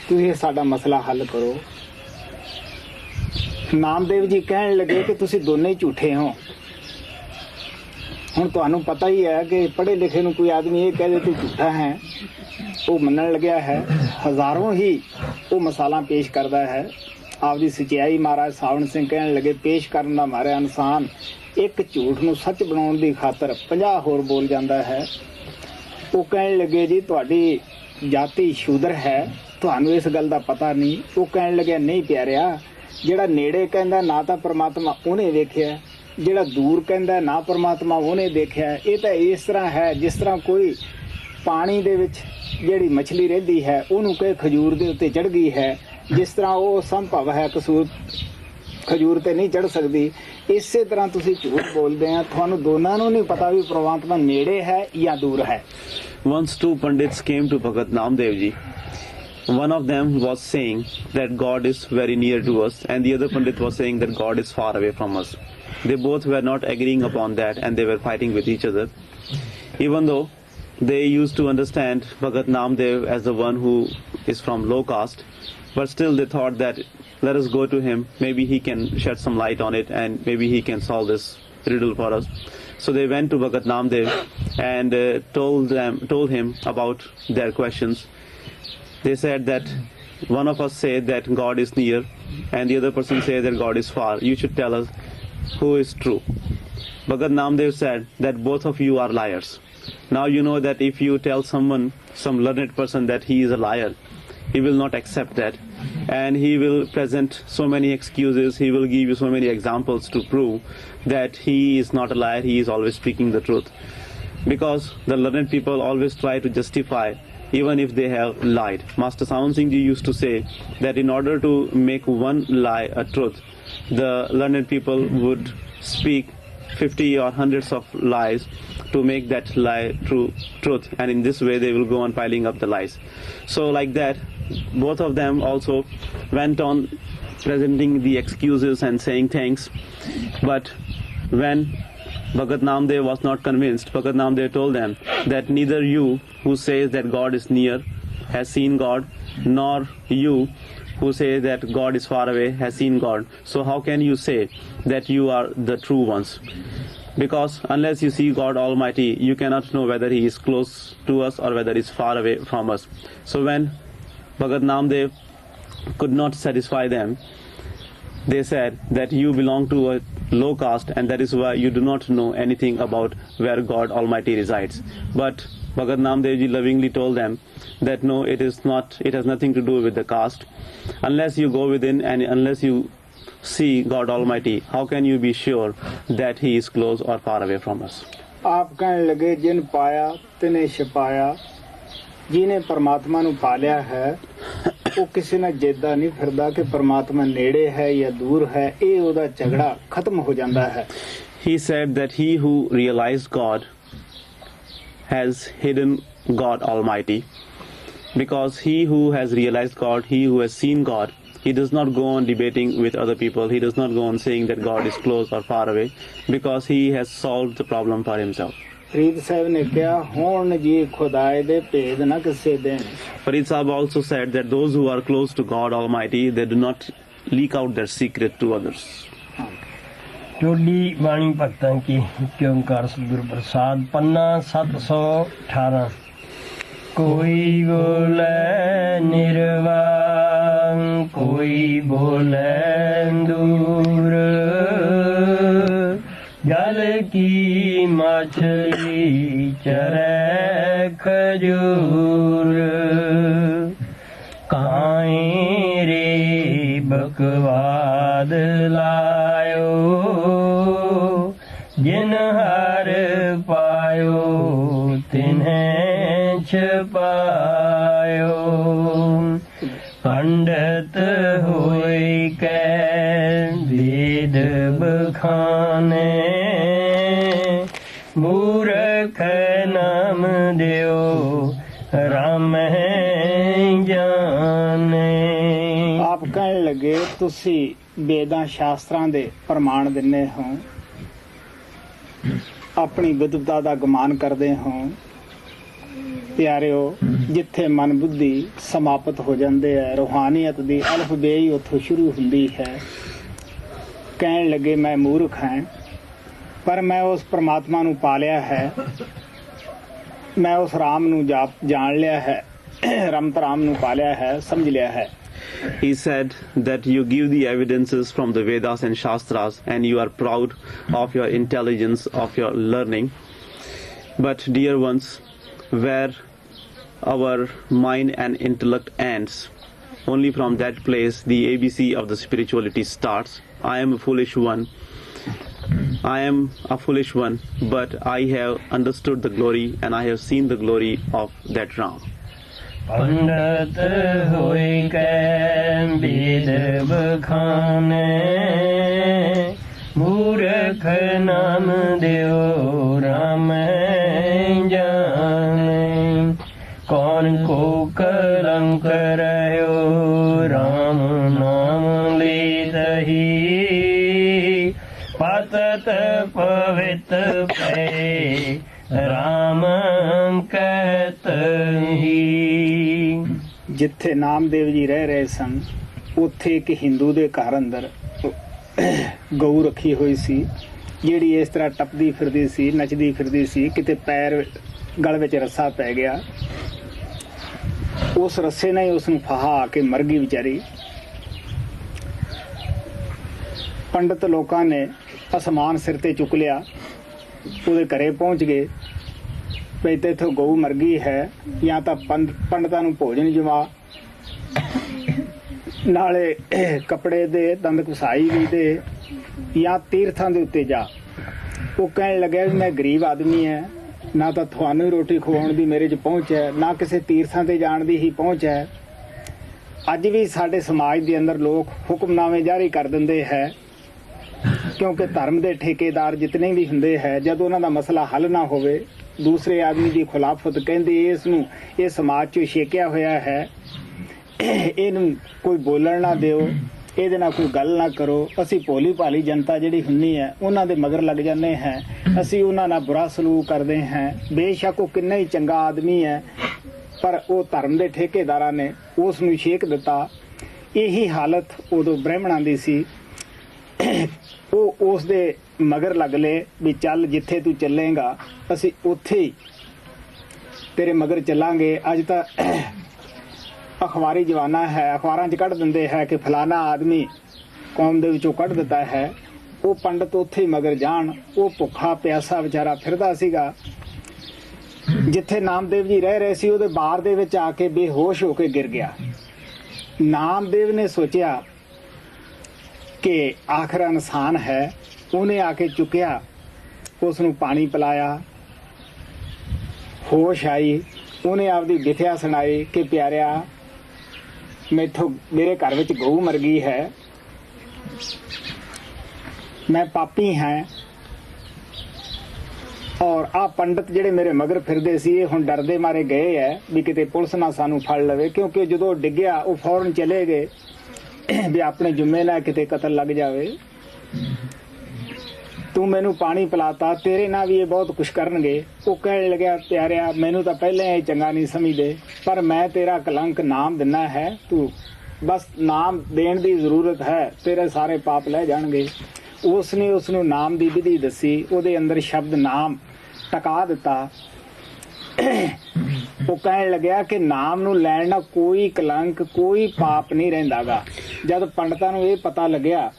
ਤੁਸੀਂ ਸਾਡਾ ਮਸਲਾ ਹੱਲ ਕਰੋ। ਨਾਮਦੇਵ ਜੀ ਕਹਿਣ ਲੱਗੇ ਕਿ ਤੁਸੀਂ ਦੋਨੇ ਹੀ ਝੂਠੇ ਹੋ। ਹੁਣ ਤੁਹਾਨੂੰ ਪਤਾ ਹੀ ਹੈ ਕਿ ਪੜ੍ਹੇ ਲਿਖੇ ਨੂੰ ਕੋਈ ਆਦਮੀ ਇਹ ਕਹਿ ਦੇ ਤੂੰ ਝੂਠਾ ਹੈ, ਉਹ ਮੰਨਣ ਲੱਗਿਆ ਹੈ। ਹਜ਼ਾरों ਹੀ ਉਹ ਮਿਸਾਲਾਂ ਪੇਸ਼ ਕਰਦਾ ਹੈ ਆਪਦੀ ਸਚਾਈ। ਮਹਾਰਾਜ ਸਾਵਣ ਸਿੰਘ ਕਹਿਣ ਲੱਗੇ ਪੇਸ਼ ਕਰਨ ਦਾ ਮਾਰਿਆ ਇਨਸਾਨ ਇੱਕ ਝੂਠ ਨੂੰ ਸੱਚ ਬਣਾਉਣ ਦੀ ਖਾਤਰ 50 ਹੋਰ ਬੋਲ ਜਾਂਦਾ ਹੈ। ਉਹ ਕਹਿਣ ਲੱਗੇ ਜੀ ਤੁਹਾਡੀ ਜਾਤੀ ਸ਼ੂਦਰ ਹੈ, ਤੁਹਾਨੂੰ ਇਸ ਗੱਲ ਦਾ ਪਤਾ ਨਹੀਂ। ਉਹ ਕਹਿਣ ਲੱਗਿਆ ਨਹੀਂ ਪਿਆਰਿਆ, ਜਿਹੜਾ ਨੇੜੇ ਕਹਿੰਦਾ ਨਾ ਤਾਂ ਪਰਮਾਤਮਾ ਉਹਨੇ ਵੇਖਿਆ, ਜਿਹੜਾ ਦੂਰ ਕਹਿੰਦਾ ਨਾ ਪਰਮਾਤਮਾ ਉਹਨੇ ਦੇਖਿਆ। ਇਹ ਤਾਂ ਇਸ ਤਰ੍ਹਾਂ ਹੈ ਜਿਸ ਤਰ੍ਹਾਂ ਕੋਈ ਪਾਣੀ ਦੇ ਵਿੱਚ ਜਿਹੜੀ ਮੱਛਲੀ ਰਹਿੰਦੀ ਹੈ ਉਹਨੂੰ ਕਹੇ ਖਜੂਰ ਦੇ ਉੱਤੇ ਚੜ੍ਹ ਗਈ ਹੈ, ਜਿਸ ਤਰ੍ਹਾਂ ਉਹ ਸੰਭਵ ਹੈ ਕਸੂਰ ਖਜੂਰ ਤੇ ਨਹੀਂ ਚੜ੍ਹ ਸਕਦੀ। ਇਸੇ ਤਰ੍ਹਾਂ ਤੁਸੀਂ ਝੂਠ ਬੋਲਦੇ ਆ, ਤੁਹਾਨੂੰ ਦੋਨਾਂ ਨੂੰ ਨਹੀਂ ਪਤਾ ਵੀ ਪਰਮਾਤਮਾ ਨੇੜੇ ਹੈ ਜਾਂ ਦੂਰ ਹੈ। Once two Pandits came to Bhagat Namdev Ji. One of them was saying that God is very near to us, and the other Pandit was saying that God is far away from us. They both were not agreeing upon that, and they were fighting with each other. Even though they used to understand Bhagat Namdev as the one who is from low caste, but still they thought that let us go to him, maybe he can shed some light on it, and maybe he can solve this riddle for us. So they went to Bhagat Namdev and told him about their questions. They said that one of us said that God is near, and the other person said that God is far. You should tell us who is true. Bhagat Namdev said that both of you are liars. Now you know that if you tell someone, some learned person, that he is a liar, he will not accept that, and he will present so many excuses, he will give you so many examples to prove that he is not a liar, he is always speaking the truth. Because the learned people always try to justify even if they have lied. Master Sawan Singh Ji used to say that in order to make one lie a truth, the learned people would speak 50 or hundreds of lies to make that lie truth, and in this way they will go on piling up the lies. So like that, both of them also went on presenting the excuses and saying thanks. But when Bhagat Namdev was not convinced, Bhagat Namdev told them that neither you who says that God is near has seen God, nor you who say that God is far away has seen God. So how can you say that you are the true ones? Because unless you see God Almighty, you cannot know whether He is close to us or whether He is far away from us. So when Bhagat Namdev could not satisfy them, they said that you belong to a low caste, and that is why you do not know anything about where God Almighty resides. But Bhagat Namdev Ji lovingly told them that no, it has nothing to do with the caste. Unless you go within and unless you see God Almighty, how can you be sure that He is close or far away from us? आप कहने लगे जिन पाया तिने छिपाया, जिन्हें परमात्मा ਨੂੰ ਪਾ ਲਿਆ ਹੈ ਉਹ ਕਿਸੇ ਨਾਲ ਜਿੱਦਾਂ ਨਹੀਂ ਫਿਰਦਾ ਕਿ ਪਰਮਾਤਮਾ ਨੇੜੇ ਹੈ ਜਾਂ ਦੂਰ ਹੈ। ਇਹ ਉਹਦਾ ਝਗੜਾ ਖਤਮ ਹੋ ਜਾਂਦਾ ਹੈ। He said that he who realized God has hidden God Almighty, because he who has realized God, he who has seen God, he does not go on debating with other people. He does not go on saying that God is close or far away, because he has solved the problem for himself. Farid Sahib ਨੇ ਕਿਹਾ ਹੋਣ ਜੀ ਖੁਦਾਏ ਦੇ ਭੇਦ ਨਾ ਕਿਸੇ ਦੇਣ। Farid Sahib also said that those who are close to God Almighty, they do not leak out their secret to others. टोली वाणी भक्तां की ओंकार सतगुरु प्रसाद पन्ना 718। कोई बोले निर्वाण, कोई बोले दूर, जल की मछली चरे खजूर, काएं रे बकवाद लायो, जिन हर पायो तिन्हें छपायो, पंडित हो ਬਖਾਨੇ ਮੂਰਖ ਨਾਮ ਦਿਓ ਰਾਮ ਜਾਣੇ। ਆਪ ਕਹਿਣ ਲੱਗੇ ਤੁਸੀਂ ਵੇਦਾਂ ਸ਼ਾਸਤਰਾਂ ਦੇ ਪ੍ਰਮਾਣ ਦਿੰਦੇ ਹੋ, ਆਪਣੀ ਵਿਦਵਤਾ ਦਾ ਗੁਮਾਨ ਕਰਦੇ ਹੋ। ਪਿਆਰਿਓ, ਜਿੱਥੇ ਮਨ ਬੁੱਧੀ ਸਮਾਪਤ ਹੋ ਜਾਂਦੇ ਹੈ, ਰੂਹਾਨੀਅਤ ਦੀ ਅਲਫਬੇ ਹੀ ਉੱਥੋਂ ਸ਼ੁਰੂ ਹੁੰਦੀ ਹੈ। ਕਹਿਣ ਲੱਗੇ ਮੈਂ ਮੂਰਖ ਹਾਂ, ਪਰ ਮੈਂ ਉਸ ਪ੍ਰਮਾਤਮਾ ਨੂੰ ਪਾ ਲਿਆ ਹੈ, ਮੈਂ ਉਸ ਰਾਮ ਨੂੰ ਜਾਣ ਲਿਆ ਹੈ, ਰਮਤ ਰਾਮ ਨੂੰ ਪਾ ਲਿਆ ਹੈ, ਸਮਝ ਲਿਆ ਹੈ। He said that you give the evidences from the Vedas and Shastras and you are proud of your intelligence, of your learning. But dear ones, where our mind and intellect ends, only from that place the ABC of the spirituality starts. I am a foolish one. I am a foolish one, but I have understood the glory and I have seen the glory of that Ram. ਪੰਡਤ ਹੋਇ ਕੈ ਬੇਦ ਬਖਾਨੇ ਮੂਰਖ ਨਾਮ ਦਿਓ ਰਾਮ ਜਾਣੇ। ਕੌਣ ਕੋ ਕਲੰਕ ਰਹਿਓ ਰਾਮ ਨਾਮ ਲੀਧਹੀ ਪਤਤ ਪਵਿੱਤ ਪੈ ਰਾਮ ਕਹਿਤ ਹੀ। ਜਿੱਥੇ ਨਾਮਦੇਵ ਜੀ ਰਹਿ ਰਹੇ ਸਨ, ਉੱਥੇ ਇੱਕ ਹਿੰਦੂ ਦੇ ਘਰ ਅੰਦਰ ਗਊ ਰੱਖੀ ਹੋਈ ਸੀ, ਜਿਹੜੀ ਇਸ ਤਰ੍ਹਾਂ ਟੱਪਦੀ ਫਿਰਦੀ ਸੀ, ਨੱਚਦੀ ਫਿਰਦੀ ਸੀ। ਕਿਤੇ ਪੈਰ ਗਲ ਵਿੱਚ ਰੱਸਾ ਪੈ ਗਿਆ, ਉਸ ਰੱਸੇ ਨੇ ਉਸ ਨੂੰ ਫਹਾ ਕੇ ਮਰ ਗਈ ਵਿਚਾਰੀ। ਪੰਡਤ ਲੋਕਾਂ ਨੇ ਅਸਮਾਨ ਸਿਰ ਤੇ ਚੁੱਕ ਲਿਆ, ਉਹਦੇ ਘਰੇ ਪਹੁੰਚ ਗਏ ਵੀ ਇੱਥੋਂ ਗਊ ਮਰ ਗਈ ਹੈ, ਜਾਂ ਤਾਂ ਪੰਡਤਾਂ ਨੂੰ ਭੋਜਨ ਜਮਾ, ਨਾਲੇ ਕੱਪੜੇ ਦੇ, ਦੰਦ ਘੁਸਾਈ ਵੀ ਦੇ, ਜਾਂ ਤੀਰਥਾਂ ਦੇ ਉੱਤੇ ਜਾ। ਉਹ ਕਹਿਣ ਲੱਗਿਆ ਵੀ ਮੈਂ ਗਰੀਬ ਆਦਮੀ ਹੈ, ਨਾ ਤਾਂ ਤੁਹਾਨੂੰ ਰੋਟੀ ਖਵਾਉਣ ਦੀ ਮੇਰੇ 'ਚ ਪਹੁੰਚ ਹੈ, ਨਾ ਕਿਸੇ ਤੀਰਥਾਂ ਤੇ ਜਾਣ ਦੀ ਹੀ ਪਹੁੰਚ ਹੈ। ਅੱਜ ਵੀ ਸਾਡੇ ਸਮਾਜ ਦੇ ਅੰਦਰ ਲੋਕ ਹੁਕਮਨਾਮੇ ਜਾਰੀ ਕਰ ਦਿੰਦੇ ਹੈ, ਕਿਉਂਕਿ ਧਰਮ ਦੇ ਠੇਕੇਦਾਰ ਜਿਤਨੇ ਵੀ ਹੁੰਦੇ ਹੈ, ਜਦੋਂ ਉਹਨਾਂ ਦਾ ਮਸਲਾ ਹੱਲ ਨਾ ਹੋਵੇ, ਦੂਸਰੇ ਆਦਮੀ ਦੀ ਖਿਲਾਫਤ ਕਹਿੰਦੇ ਇਸ ਨੂੰ ਇਹ ਸਮਾਜ 'ਚੋਂ ਛੇਕਿਆ ਹੋਇਆ ਹੈ, ਇਹਨੂੰ ਕੋਈ ਬੋਲਣ ਨਾ ਦਿਓ, ਇਹਦੇ ਨਾਲ ਕੋਈ ਗੱਲ ਨਾ ਕਰੋ। ਅਸੀਂ ਭੋਲੀ ਭਾਲੀ ਜਨਤਾ ਜਿਹੜੀ ਹੁੰਦੀ ਹੈ, ਉਹਨਾਂ ਦੇ ਮਗਰ ਲੱਗ ਜਾਂਦੇ ਹਾਂ, ਅਸੀਂ ਉਹਨਾਂ ਨਾਲ ਬੁਰਾ ਸਲੂਕ ਕਰਦੇ ਹਾਂ। ਬੇਸ਼ੱਕ ਉਹ ਕਿੰਨਾ ਹੀ ਚੰਗਾ ਆਦਮੀ ਹੈ, ਪਰ ਉਹ ਧਰਮ ਦੇ ਠੇਕੇਦਾਰਾਂ ਨੇ ਉਸ ਨੂੰ ਛੇਕ ਦਿੱਤਾ। ਇਹੀ ਹਾਲਤ ਉਦੋਂ ਬ੍ਰਾਹਮਣਾਂ ਦੀ ਸੀ। ਉਹ ਉਸ ਦੇ ਮਗਰ ਲੱਗ ਲਏ ਵੀ ਚੱਲ ਜਿੱਥੇ ਤੂੰ ਚੱਲੇਗਾ ਅਸੀਂ ਉੱਥੇ ਹੀ ਤੇਰੇ ਮਗਰ ਚੱਲਾਂਗੇ। ਅੱਜ ਤਾਂ ਅਖਬਾਰੀ ਜਵਾਨਾ ਹੈ, ਅਖਬਾਰਾਂ 'ਚ ਕੱਢ ਦਿੰਦੇ ਹੈ ਕਿ ਫਲਾਣਾ ਆਦਮੀ ਕੌਮ ਦੇ ਵਿੱਚੋਂ ਕੱਢ ਦਿੱਤਾ ਹੈ। ਉਹ ਪੰਡਤ ਉੱਥੇ ਹੀ ਮਗਰ ਜਾਣ। ਉਹ ਭੁੱਖਾ ਪਿਆਸਾ ਵਿਚਾਰਾ ਫਿਰਦਾ ਸੀਗਾ। ਜਿੱਥੇ ਨਾਮਦੇਵ ਜੀ ਰਹਿ ਰਹੇ ਸੀ, ਉਹਦੇ ਬਾਰ ਦੇ ਵਿੱਚ ਆ ਕੇ ਬੇਹੋਸ਼ ਹੋ ਕੇ ਗਿਰ ਗਿਆ। ਨਾਮਦੇਵ ਨੇ ਸੋਚਿਆ ਕਿ ਆਖਰ ਇਨਸਾਨ ਹੈ, ਉਹਨੇ ਆ ਕੇ ਚੁੱਕਿਆ, ਉਸ ਨੂੰ ਪਾਣੀ ਪਿਲਾਇਆ, ਹੋਸ਼ ਆਈ। ਉਹਨੇ ਆਪਦੀ ਵਿਥਿਆ ਸੁਣਾਈ ਕਿ ਪਿਆਰਿਆ, ਮੇਰੇ ਘਰ ਵਿੱਚ ਗਊ ਮਰ ਗਈ ਹੈ, ਮੈਂ ਪਾਪੀ ਹਾਂ, ਔਰ ਆਹ ਪੰਡਤ ਜਿਹੜੇ ਮੇਰੇ ਮਗਰ ਫਿਰਦੇ ਸੀ, ਇਹ ਹੁਣ ਡਰਦੇ ਮਾਰੇ ਗਏ ਹੈ ਵੀ ਕਿਤੇ ਪੁਲਿਸ ਨਾ ਸਾਨੂੰ ਫੜ ਲਵੇ, ਕਿਉਂਕਿ ਜਦੋਂ ਡਿੱਗਿਆ ਉਹ ਫੌਰਨ ਚਲੇ ਗਏ ਵੀ ਆਪਣੇ ਜੁੰਮੇ ਨਾਲ ਕਿਤੇ ਕਤਲ ਲੱਗ ਜਾਵੇ। ਤੂੰ ਮੈਨੂੰ ਪਾਣੀ ਪਿਲਾਤਾ, ਤੇਰੇ ਨਾਲ ਵੀ ਇਹ ਬਹੁਤ ਕੁਛ ਕਰਨਗੇ। ਉਹ ਕਹਿਣ ਲੱਗਿਆ ਪਿਆਰਿਆ, ਮੈਨੂੰ ਤਾਂ ਪਹਿਲਾਂ ਇਹ ਚੰਗਾ ਨਹੀਂ ਸਮਝਦੇ, ਪਰ ਮੈਂ ਤੇਰਾ ਕਲੰਕ ਨਾਮ ਦਿੰਦਾ ਹੈ, ਤੂੰ ਬਸ ਨਾਮ ਦੇਣ ਦੀ ਜ਼ਰੂਰਤ ਹੈ, ਤੇਰੇ ਸਾਰੇ ਪਾਪ ਲੈ ਜਾਣਗੇ। ਉਸਨੇ ਉਸ ਨੂੰ ਨਾਮ ਦੀ ਵਿਧੀ ਦੱਸੀ, ਉਹਦੇ ਅੰਦਰ ਸ਼ਬਦ ਨਾਮ ਟਕਾ ਦਿੱਤਾ। ਉਹ ਕਹਿਣ ਲੱਗਿਆ ਕਿ ਨਾਮ ਨੂੰ ਲੈਣ ਨਾਲ ਕੋਈ ਕਲੰਕ, ਕੋਈ ਪਾਪ ਨਹੀਂ ਰਹਿੰਦਾਗਾ। ਜਦ ਪੰਡਤਾਂ ਨੂੰ ਇਹ ਪਤਾ ਲੱਗਿਆ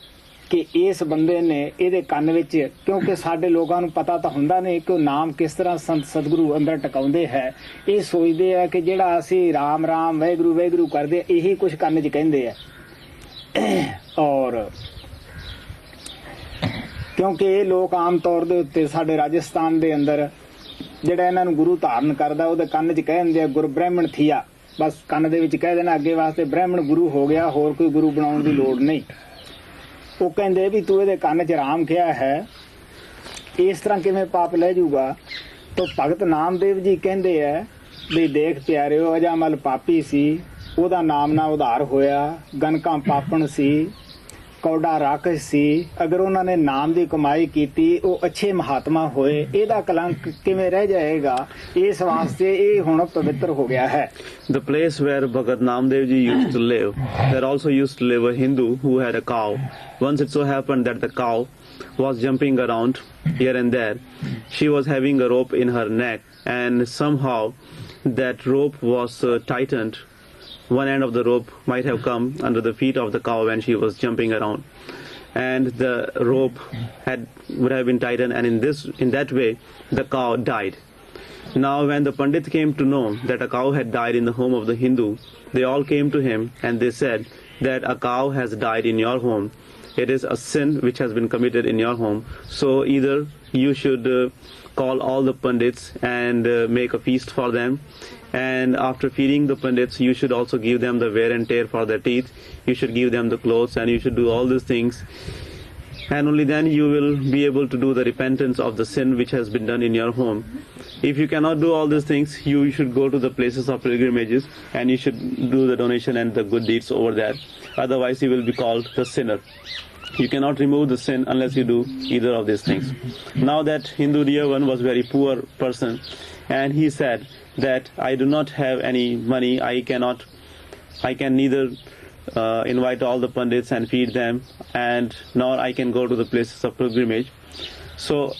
ਕਿ ਇਸ ਬੰਦੇ ਨੇ ਇਹਦੇ ਕੰਨ ਵਿੱਚ, ਕਿਉਂਕਿ ਸਾਡੇ ਲੋਕਾਂ ਨੂੰ ਪਤਾ ਤਾਂ ਹੁੰਦਾ ਨਹੀਂ ਕਿ ਉਹ ਨਾਮ ਕਿਸ ਤਰ੍ਹਾਂ ਸੰਤ ਸਤਿਗੁਰੂ ਅੰਦਰ ਟਿਕਾਉਂਦੇ ਹੈ। ਇਹ ਸੋਚਦੇ ਆ ਕਿ ਜਿਹੜਾ ਅਸੀਂ ਰਾਮ ਰਾਮ ਵਾਹਿਗੁਰੂ ਵਾਹਿਗੁਰੂ ਕਰਦੇ, ਇਹੀ ਕੁਝ ਕੰਨ 'ਚ ਕਹਿੰਦੇ ਆ। ਔਰ ਕਿਉਂਕਿ ਇਹ ਲੋਕ ਆਮ ਤੌਰ ਦੇ ਉੱਤੇ ਸਾਡੇ ਰਾਜਸਥਾਨ ਦੇ ਅੰਦਰ ਜਿਹੜਾ ਇਹਨਾਂ ਨੂੰ ਗੁਰੂ ਧਾਰਨ ਕਰਦਾ, ਉਹਦੇ ਕੰਨ 'ਚ ਕਹਿ ਦਿੰਦੇ ਆ ਗੁਰ ਬ੍ਰਾਹਮਣ ਥੀਆ, ਬਸ ਕੰਨ ਦੇ ਵਿੱਚ ਕਹਿ ਦੇਣਾ, ਅੱਗੇ ਵਾਸਤੇ ਬ੍ਰਾਹਮਣ ਗੁਰੂ ਹੋ ਗਿਆ, ਹੋਰ ਕੋਈ ਗੁਰੂ ਬਣਾਉਣ ਦੀ ਲੋੜ ਨਹੀਂ। ਉਹ ਕਹਿੰਦੇ ਵੀ ਤੂੰ ਇਹਦੇ ਕੰਨ 'ਚ ਰਾਮ ਕਿਹਾ ਹੈ, ਇਸ ਤਰ੍ਹਾਂ ਕਿਵੇਂ ਪਾਪ ਲੈ ਜਾਊਗਾ। ਤਾਂ ਭਗਤ ਨਾਮਦੇਵ ਜੀ ਕਹਿੰਦੇ ਹੈ ਵੀ ਦੇਖ ਪਿਆਰਿਓ, ਅਜਾਮਲ ਪਾਪੀ ਸੀ, ਉਹਦਾ ਨਾਮ ਨਾ ਉਧਾਰ ਹੋਇਆ, ਗਨਕਾਂ ਪਾਪਣ ਸੀ, ਕੌਡਾ ਰਾਕਸ਼ ਸੀ। ਅਗਰ ਉਹਨਾਂ ਨੇ ਨਾਮ ਦੀ ਕਮਾਈ ਕੀਤੀ, ਉਹ ਅੱਛੇ ਮਹਾਤਮਾ ਹੋਏ, ਇਹਦਾ ਕਲੰਕ ਕਿਵੇਂ ਰਹਿ ਜਾਏਗਾ। ਇਸ ਵਾਸਤੇ ਇਹ ਹੁਣ ਪਵਿੱਤਰ ਹੋ ਗਿਆ ਹੈ। The place where Bhagat Namdev ji used to live, there also used to live a Hindu who had a cow. Once it so happened that the cow was jumping around here and there. She was having a rope in her neck, and somehow that rope was tightened. One end of the rope might have come under the feet of the cow when she was jumping around, and the rope would have been tightened, and in that way the cow died. Now when the Pandit came to know that a cow had died in the home of the Hindu, they all came to him and they said that a cow has died in your home. It is a sin which has been committed in your home. So either you should call all the Pandits and make a feast for them. And after feeding the Pandits, you should also give them the wear and tear for their teeth. You should give them the clothes, and you should do all these things. And only then you will be able to do the repentance of the sin which has been done in your home. If you cannot do all these things, you should go to the places of pilgrimages, and you should do the donation and the good deeds over there. Otherwise, you will be called the sinner. You cannot remove the sin unless you do either of these things. Now that Hindu dear one was a very poor person, and he said that I do not have any money, I can neither invite all the Pandits and feed them, and nor I can go to the places of pilgrimage. So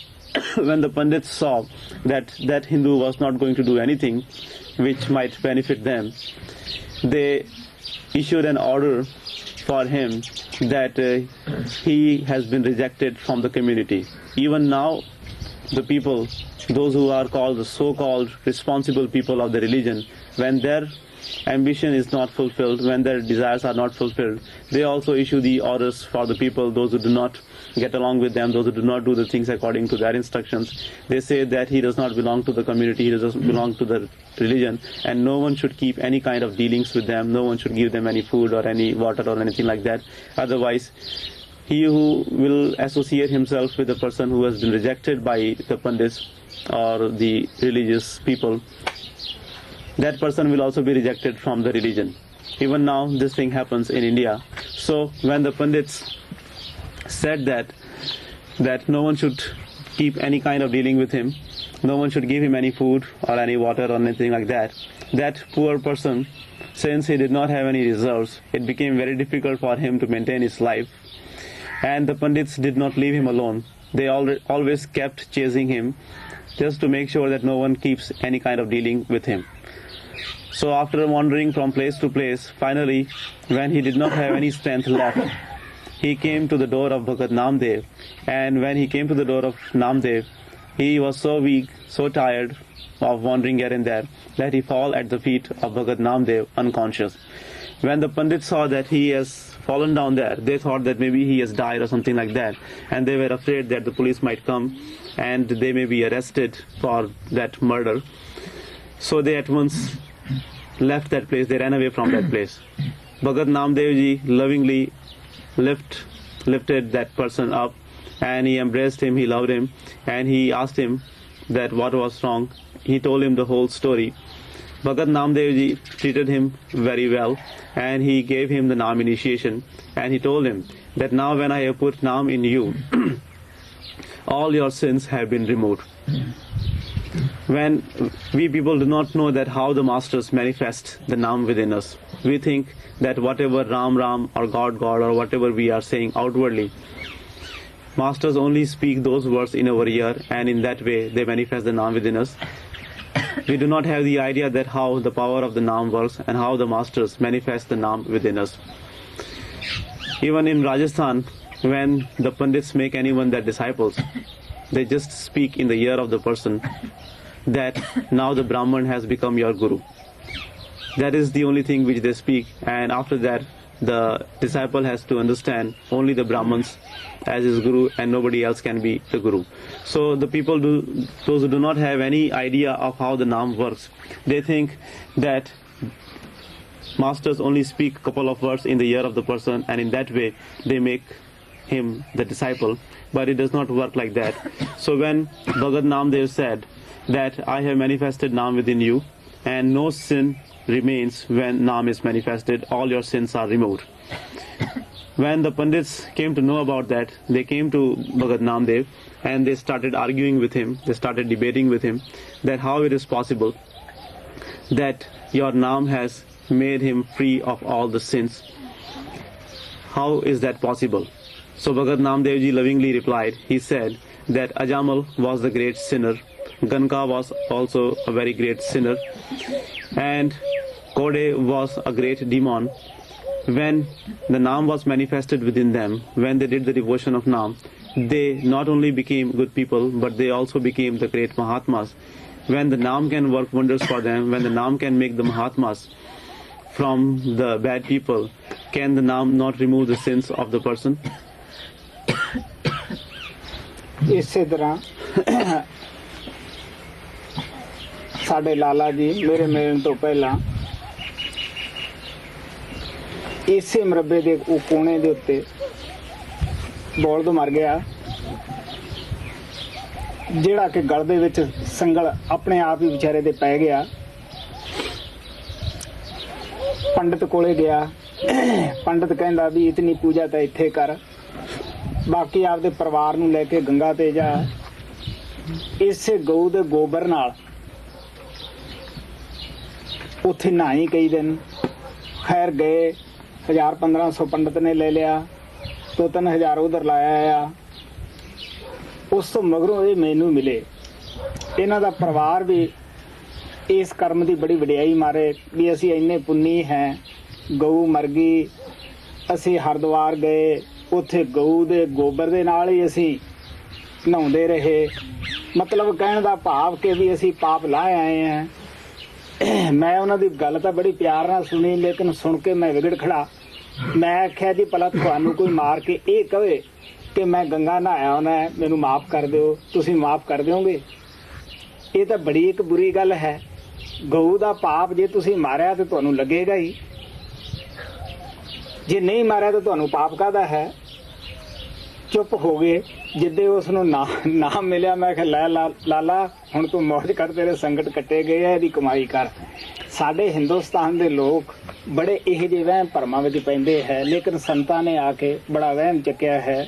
when the Pandits saw that Hindu was not going to do anything which might benefit them, they issued an order for him that he has been rejected from the community. Even now, the people, those who are called the so-called responsible people of the religion, when their ambition is not fulfilled, when their desires are not fulfilled, they also issue the orders for the people, those who do not get along with them, those who do not do the things according to their instructions. They say that he does not belong to the community, he does not belong to the religion, and no one should keep any kind of dealings with them, no one should give them any food or any water or anything like that. Otherwise, he who will associate himself with a person who has been rejected by the Pandits or the religious people, that person will also be rejected from the religion. Even now this thing happens in India. So when the Pandits said that no one should keep any kind of dealing with him, no one should give him any food or any water or anything like that, that poor person, since he did not have any reserves, it became very difficult for him to maintain his life. And the Pandits did not leave him alone. They always kept chasing him just to make sure that no one keeps any kind of dealing with him. So after wandering from place to place, finally, when he did not have any strength left, he came to the door of Bhagat Namdev. And when he came to the door of Namdev, he was so weak, so tired of wandering here and there, that he fell at the feet of Bhagat Namdev unconscious. When the Pandits saw that he has fallen down there, they thought that maybe he has died or something like that, and they were afraid that the police might come and they may be arrested for that murder. So they at once left that place, they ran away from that place. Bhagat Namdev ji lovingly lifted that person up, and he embraced him, he loved him, and he asked him that what was wrong. He told him the whole story. Bhagat Namdev ji treated him very well, and he gave him the Naam initiation, and he told him that now when I have put Naam in you, all your sins have been removed. When we people do not know that how the masters manifest the Naam within us, we think that whatever Ram Ram or God God or whatever we are saying outwardly, masters only speak those words in our ear, and in that way they manifest the Naam within us. We do not have the idea that how the power of the Naam works and how the masters manifest the Naam within us. Even in Rajasthan, when the Pandits make anyone their disciples, they just speak in the ear of the person that now the Brahman has become your Guru. That is the only thing which they speak, and after that the disciple has to understand only the Brahmans as his Guru and nobody else can be the Guru. So the people, those who do not have any idea of how the Naam works, they think that masters only speak a couple of words in the ear of the person, and in that way they make him the disciple, but it does not work like that. So when Bhagat Namdev said that I have manifested Naam within you, and no sin remains when Naam is manifested, all your sins are removed. When the Pandits came to know about that, they came to Bhagat Namdev and they started arguing with him, they started debating with him that how it is possible that your Naam has made him free of all the sins. How is that possible? So Bhagat Namdev ji lovingly replied, he said that Ajamal was the great sinner, Ganka was also a very great sinner, and Kode was a great demon. When the Naam was manifested within them, when they did the devotion of Naam, they not only became good people, but they also became the great Mahatmas. When the Naam can work wonders for them, when the Naam can make the Mahatmas from the bad people, can the Naam not remove the sins of the person? ਇਸੇ ਤਰ੍ਹਾਂ ਸਾਡੇ ਲਾਲਾ ਜੀ ਮੇਰੇ ਮਿਲਣ ਤੋਂ ਪਹਿਲਾਂ ਇਸੇ ਮਰਬੇ ਦੇ ਉਹ ਕੋਨੇ ਦੇ ਉੱਤੇ ਬੋਲਦ ਮਰ ਗਿਆ, ਜਿਹੜਾ ਕਿ ਗਲ ਦੇ ਵਿੱਚ ਸੰਗਲ ਆਪਣੇ ਆਪ ਹੀ ਵਿਚਾਰੇ ਦੇ ਪੈ ਗਿਆ। ਪੰਡਤ ਕੋਲੇ ਗਿਆ, ਪੰਡਤ ਕਹਿੰਦਾ ਵੀ ਇਤਨੀ ਪੂਜਾ ਤਾਂ ਇੱਥੇ ਕਰ, ਬਾਕੀ ਆਪਦੇ ਪਰਿਵਾਰ ਨੂੰ ਲੈ ਕੇ ਗੰਗਾ ਤੇ ਜਾ। ਇਸੇ ਗਊ ਦੇ ਗੋਬਰ ਨਾਲ ਉੱਥੇ ਨਹਾਈ ਕਈ ਦਿਨ। ਖੈਰ ਗਏ, 1000-1500 ਪੰਡਤ ਨੇ ਲੈ ਲਿਆ, 2-3000 ਉਧਰ ਲਾਇਆ ਆ। ਉਸ ਤੋਂ ਮਗਰੋਂ ਇਹ ਮੈਨੂੰ ਮਿਲੇ। ਇਹਨਾਂ ਦਾ ਪਰਿਵਾਰ ਵੀ ਇਸ ਕਰਮ ਦੀ ਬੜੀ ਵਡਿਆਈ ਮਾਰੇ ਵੀ ਅਸੀਂ ਇੰਨੇ ਪੁੰਨੀ ਹੈ। ਗਊ ਮਰ ਗਈ, ਅਸੀਂ ਹਰਿਦੁਆਰ ਗਏ, ਉੱਥੇ ਗਊ ਦੇ ਗੋਬਰ ਦੇ ਨਾਲ ਹੀ ਅਸੀਂ ਨਹਾਉਂਦੇ ਰਹੇ। ਮਤਲਬ ਕਹਿਣ ਦਾ ਭਾਵ ਕਿ ਵੀ ਅਸੀਂ ਪਾਪ ਲਾਹ ਆਏ ਹਾਂ। ਮੈਂ ਉਹਨਾਂ ਦੀ ਗੱਲ ਤਾਂ ਬੜੀ ਪਿਆਰ ਨਾਲ ਸੁਣੀ, ਲੇਕਿਨ ਸੁਣ ਕੇ ਮੈਂ ਵਿਗੜ ਖੜਾ। ਮੈਂ ਆਖਿਆ ਜੀ ਭਲਾ ਤੁਹਾਨੂੰ ਕੋਈ ਮਾਰ ਕੇ ਇਹ ਕਹੇ ਕਿ ਮੈਂ ਗੰਗਾ ਨਹਾਇਆ ਹੋਣਾ, ਮੈਨੂੰ ਮਾਫ ਕਰ ਦਿਓ, ਤੁਸੀਂ ਮਾਫ ਕਰ ਦਿਓਗੇ? ਇਹ ਤਾਂ ਬੜੀ ਇੱਕ ਬੁਰੀ ਗੱਲ ਹੈ। ਗਊ ਦਾ ਪਾਪ ਜੇ ਤੁਸੀਂ ਮਾਰਿਆ ਤਾਂ ਤੁਹਾਨੂੰ ਲੱਗੇਗਾ ਹੀ, ਜੇ ਨਹੀਂ ਮਾਰਿਆ ਤਾਂ ਤੁਹਾਨੂੰ ਪਾਪ ਕਾਹਦਾ ਹੈ? ਚੁੱਪ ਹੋ ਗਏ। ਜਿੱਦੇ ਉਸ ਨੂੰ ਨਾਮ ਮਿਲਿਆ, ਮੈਂ ਕਿਹਾ ਲੈ ਲਾਲਾ ਹੁਣ ਤੂੰ ਮੌਜ ਕਰ, ਤੇਰੇ ਸੰਕਟ ਕੱਟੇ ਗਏ ਆ, ਇਹਦੀ ਕਮਾਈ ਕਰ। ਸਾਡੇ ਹਿੰਦੁਸਤਾਨ ਦੇ ਲੋਕ ਬੜੇ ਇਹੋ ਜਿਹੇ ਵਹਿਮ ਭਰਮਾਂ ਵਿੱਚ ਪੈਂਦੇ ਹੈ, ਲੇਕਿਨ ਸੰਤਾਂ ਨੇ ਆ ਕੇ ਬੜਾ ਵਹਿਮ ਚੱਕਿਆ ਹੈ।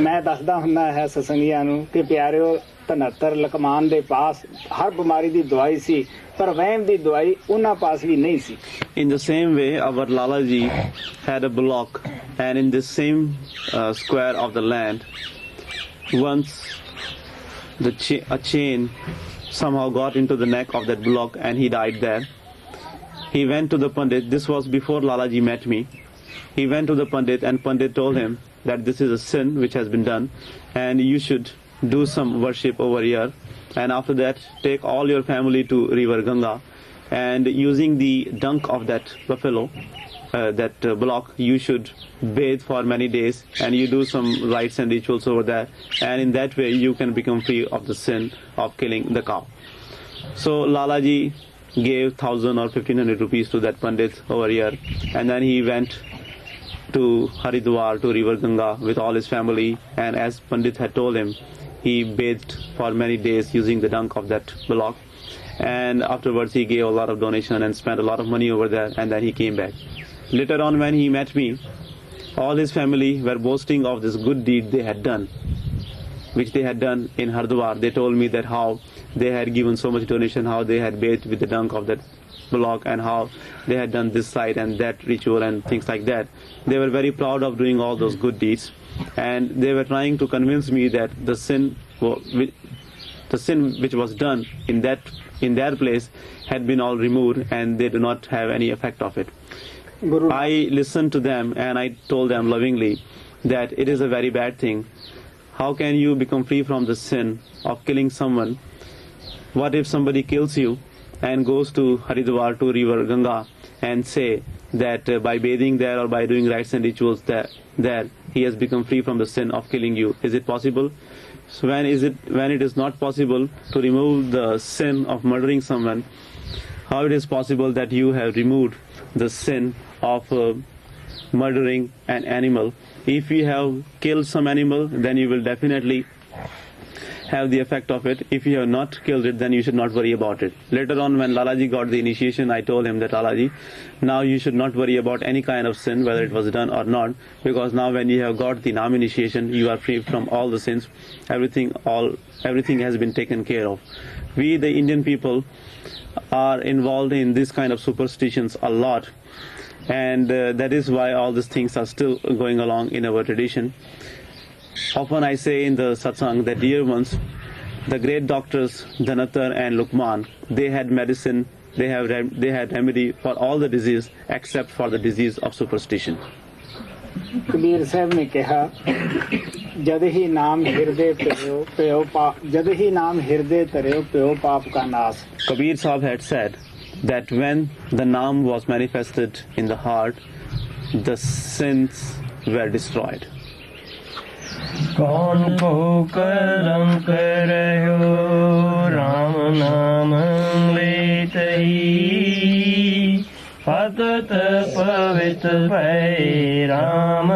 ਮੈਂ ਦੱਸਦਾ ਹੁੰਦਾ ਹੈ ਸਤਸੰਗੀਆਂ ਨੂੰ ਕਿ ਪਿਆਰਿਓ, 73 ਲਕਮਾਨ ਦੇ ਪਾਸ ਹਰ ਬਿਮਾਰੀ ਦੀ ਦਵਾਈ ਸੀ, ਪਰ ਵਹਿਮ ਦੀ ਦਵਾਈ ਉਹਨਾਂ ਪਾਸ ਵੀ ਨਹੀਂ ਸੀ। In the same way, our Lala ji had a block, and in this same square of the land, once a chain somehow got into the neck of that block and he died there. He went to the Pandit. This was before Lala ji met me. He went to the Pandit and Pandit told him that this is a sin which has been done and you should do some worship over here, and after that take all your family to river Ganga, and using the dunk of that buffalo, that block, you should bathe for many days and you do some rites and rituals over there, and in that way you can become free of the sin of killing the cow. So Lala ji gave 1000 or 1500 rupees to that Pandit over here, and then he went to Haridwar, to river Ganga with all his family, and as Pandit had told him, he bathed for many days using the dunk of that block, and afterwards he gave a lot of donation and spent a lot of money over there, and then he came back. Later on when he met me, all his family were boasting of this good deed they had done, which they had done in Haridwar. They told me that how they had given so much donation, how they had bathed with the dunk of that block, and how they had done this site and that ritual and things like that. They were very proud of doing all those good deeds, and they were trying to convince me that the sin which was done in their place had been all removed and they do not have any effect of it. Guru. I listened to them and I told them lovingly that it is a very bad thing. How can you become free from the sin of killing someone? What if somebody kills you and goes to Haridwar, to river Ganga, and say that by bathing there or by doing rites and rituals there he has become free from the sin of killing you? Is it possible? So when it is not possible to remove the sin of murdering someone, how it is possible that you have removed the sin of murdering an animal. If you have killed some animal, then you will definitely have the effect of it. If you have not killed it, then you should not worry about it. Later on, when Lalaji got the initiation, I told him that, Lalaji, now you should not worry about any kind of sin, whether it was done or not, because now when you have got the Naam initiation, you are free from all the sins. Everything has been taken care of. We, the Indian people, are involved in this kind of superstitions a lot, and that is why all these things are still going along in our tradition. Often I say in the satsang that, dear ones, the great doctors Dhanatar and Lukman, they had medicine, they had remedy for all the disease except for the disease of superstition. Kabir साहब ने कहा, जद ही नाम हृदय प्यो पाप, जद ही नाम हृदय तरियो प्यो पाप का नाश. Kabir Sahib had said that when the Naam was manifested in the heart, the sins were destroyed. कौन को कलंक रहो राम नाम लेत ही पतत पवित्र भय राम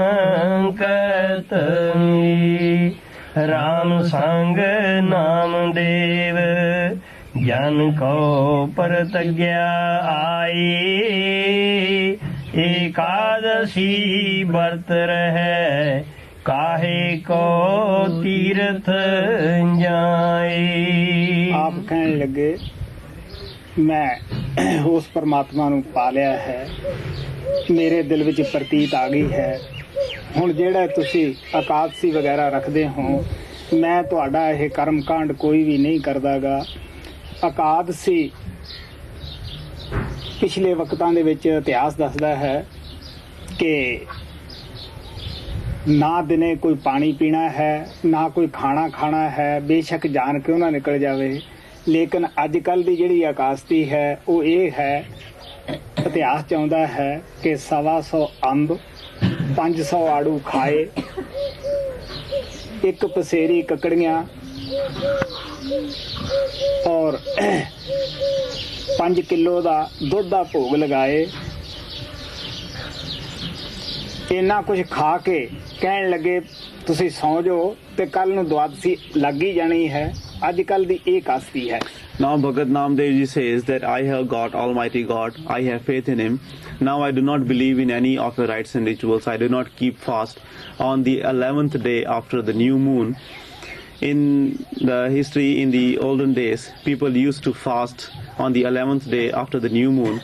कहत ही. राम संग नाम देव ज्ञान को परतज्ञा आई. एकादशी व्रत रहे काहे को तीर्थ जाए. आप कहने लगे, मैं उस परमात्मा ਨੂੰ ਪਾ ਲਿਆ ਹੈ, ਮੇਰੇ ਦਿਲ ਵਿੱਚ ਪ੍ਰਤੀਤ ਆ ਗਈ ਹੈ. ਹੁਣ ਜਿਹੜਾ ਤੁਸੀਂ ਇਕਾਦਸ਼ੀ ਵਗੈਰਾ ਰੱਖਦੇ ਹੋ, ਮੈਂ ਤੁਹਾਡਾ ਇਹ ਕਰਮ ਕਾਂਡ ਕੋਈ ਵੀ ਨਹੀਂ ਕਰਦਾਗਾ. ਇਕਾਦਸ਼ੀ ਪਿਛਲੇ ਵਕਤਾਂ ਦੇ ਵਿੱਚ ਇਤਿਹਾਸ ਦੱਸਦਾ ਹੈ ਕਿ ना दिने कोई पानी पीना है, ना कोई खाना खाना है, बेशक जान क्यों ना निकल जावे. लेकिन अजकल की जिहड़ी इकादशी है वो ये है, इतिहास चाहुंदा है कि 125 अंब 500 आड़ू खाए, एक पसेरी ककड़ियाँ और 5 किलो का दुध का भोग लगाए. इन्ना कुछ खा के कहन लगे तुसी सौ जाओ ते कल नूं द्वादशी लग ही जानी है. अजकल दी एक कास्ती है. Now Bhagat Namdev ji says that I have got Almighty God, I have faith in Him. Now I do not believe in any of the rites and rituals. I do not keep fast on the 11th day after the new moon. In the history, in the olden days, people used to fast on the 11th day after the new moon.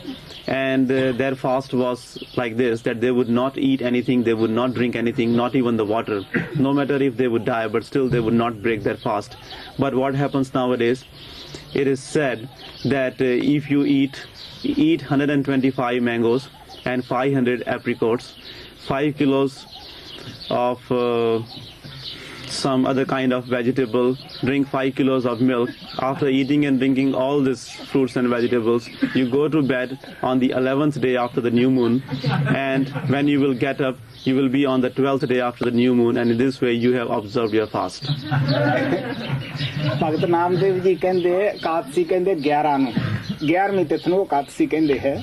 And their fast was like this, that they would not eat anything, they would not drink anything, not even the water. No matter if they would die, but still they would not break their fast. But what happens nowadays, it is said that if you eat 125 mangoes and 500 apricots, 5 kilos of some other kind of vegetable, drink 5 kilos of milk. After eating and drinking all these fruits and vegetables, you go to bed on the 11th day after the new moon, and when you will get up, you will be on the 12th day after the new moon, and in this way you have observed your fast. भगत नामदेव जी कहते इकादशी कहते 11 ਨੂੰ 11ਵੀਂ ਤਿਥ ਨੂੰ ਇਕਾਦਸ਼ੀ ਕਹਿੰਦੇ ਹੈ.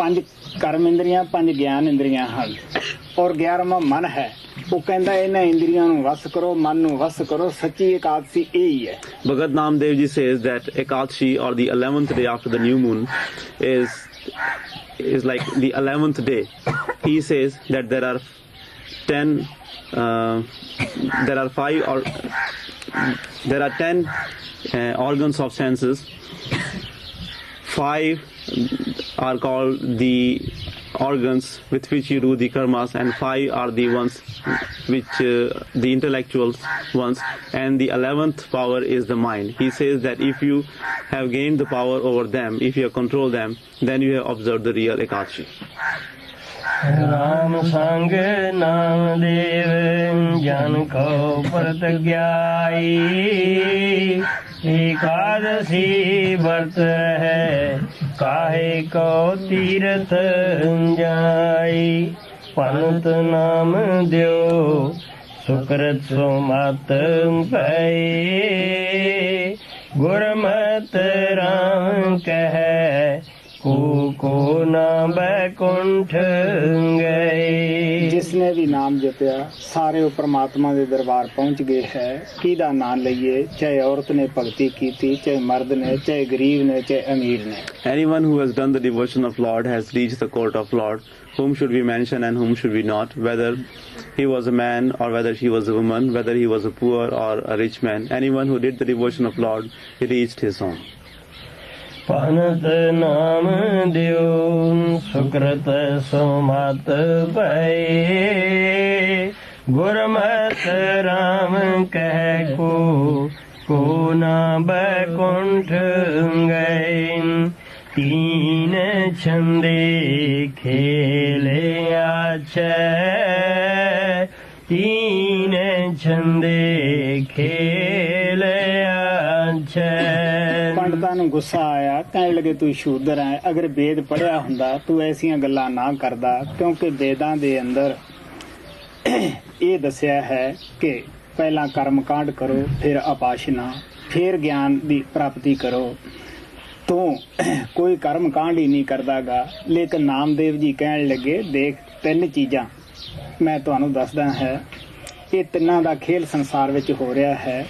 5 कर्म इंद्रियां 5 ज्ञान इंद्रियां ਹਨ और 11ਵਾਂ मन है. वो कहता इन्हां इंद्रियां ਨੂੰ वस करो, मन ਨੂੰ वस करो. सच्ची एकादशी यही है. Bhagat Namdev ji says that Ekadashi, or the 11th day after the new moon, is like the 11th day. He says that there are 10 organs of senses. 5 are called the organs with which you do the karmas, and 5 are the ones which the intellectual ones, and the 11th power is the mind. He says that if you have gained the power over them, if you have controlled them, then you have observed the real Ekadashi. Ram संग नाम देव ज्ञान को प्रत्यज्ञाई. एकादशी व्रत है काहे को तीर्थ जाई. पंत नाम देव सुकृत सुमत भय. गुरमत राम कह को को ना बैकुंठ गए। जिसने भी नाम जपया सारे वो परमात्मा के दरबार पहुंच गए है। किदा नाम लइए, चाहे औरत ने भगती की, चाहे मर्द ने, चाहे गरीब ने, चाहे अमीर ने। Anyone who has done the devotion of Lord has reached the court of Lord. Whom should we mention and whom should we not? Whether he was a man or whether she was a woman, whether he was a poor or a rich man, anyone who did the devotion of Lord, he reached his home. पनत नाम दियो सुकृत सुमत भये। गुरमत राम कह को ना बैकुंठ गए। तीन छंदे खेले आछे, तीन छंदे खेले आछे। पंडितां नूं गुस्सा आया, कहण लगे तू शूदर है, अगर वेद पढ़िया हुंदा तू ऐसियां गल्लां ना करदा, क्योंकि वेदां दे अंदर ये दस्सिया है कि पहला कर्म कांड करो, फिर उपासना, फिर ज्ञान की प्राप्ति करो। तो कोई कर्म कांड ही नहीं करदागा। लेकिन नामदेव जी कहण लगे देख तीन चीज़ां मैं तुहानूं दसदा है, ये तिन्नां दा खेल संसार विच हो रहा है।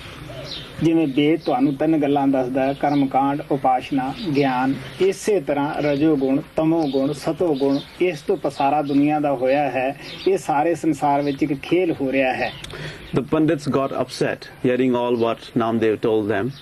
जिवें वेद तुहानूं तीन गल्लां दसदा है, कर्म कांड, उपासना, ज्ञान, इसे तरह रजोगुण, तमोगुण, सतोगुण, इस तो पसारा दुनिया दा होया है। ये सारे संसार विच एक खेल हो रहा है। The Pandits got upset hearing all what Namdev told them.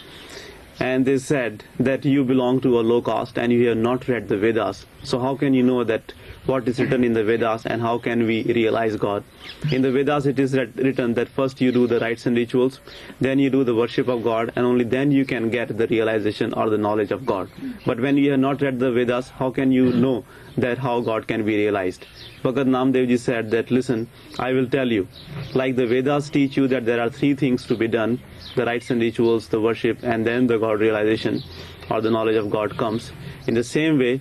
And they said that you belong to a low caste and you have not read the Vedas. So how can you know that what is written in the Vedas and how can we realize God? In the Vedas it is written that first you do the rites and rituals, then you do the worship of God, and only then you can get the realization or the knowledge of God. But when you have not read the Vedas, how can you know that how God can be realized? Bhagat Namdev ji said that, listen, I will tell you, like the Vedas teach you that there are three things to be done, the rites and rituals, the worship, and then the God realization or the knowledge of God comes. In the same way,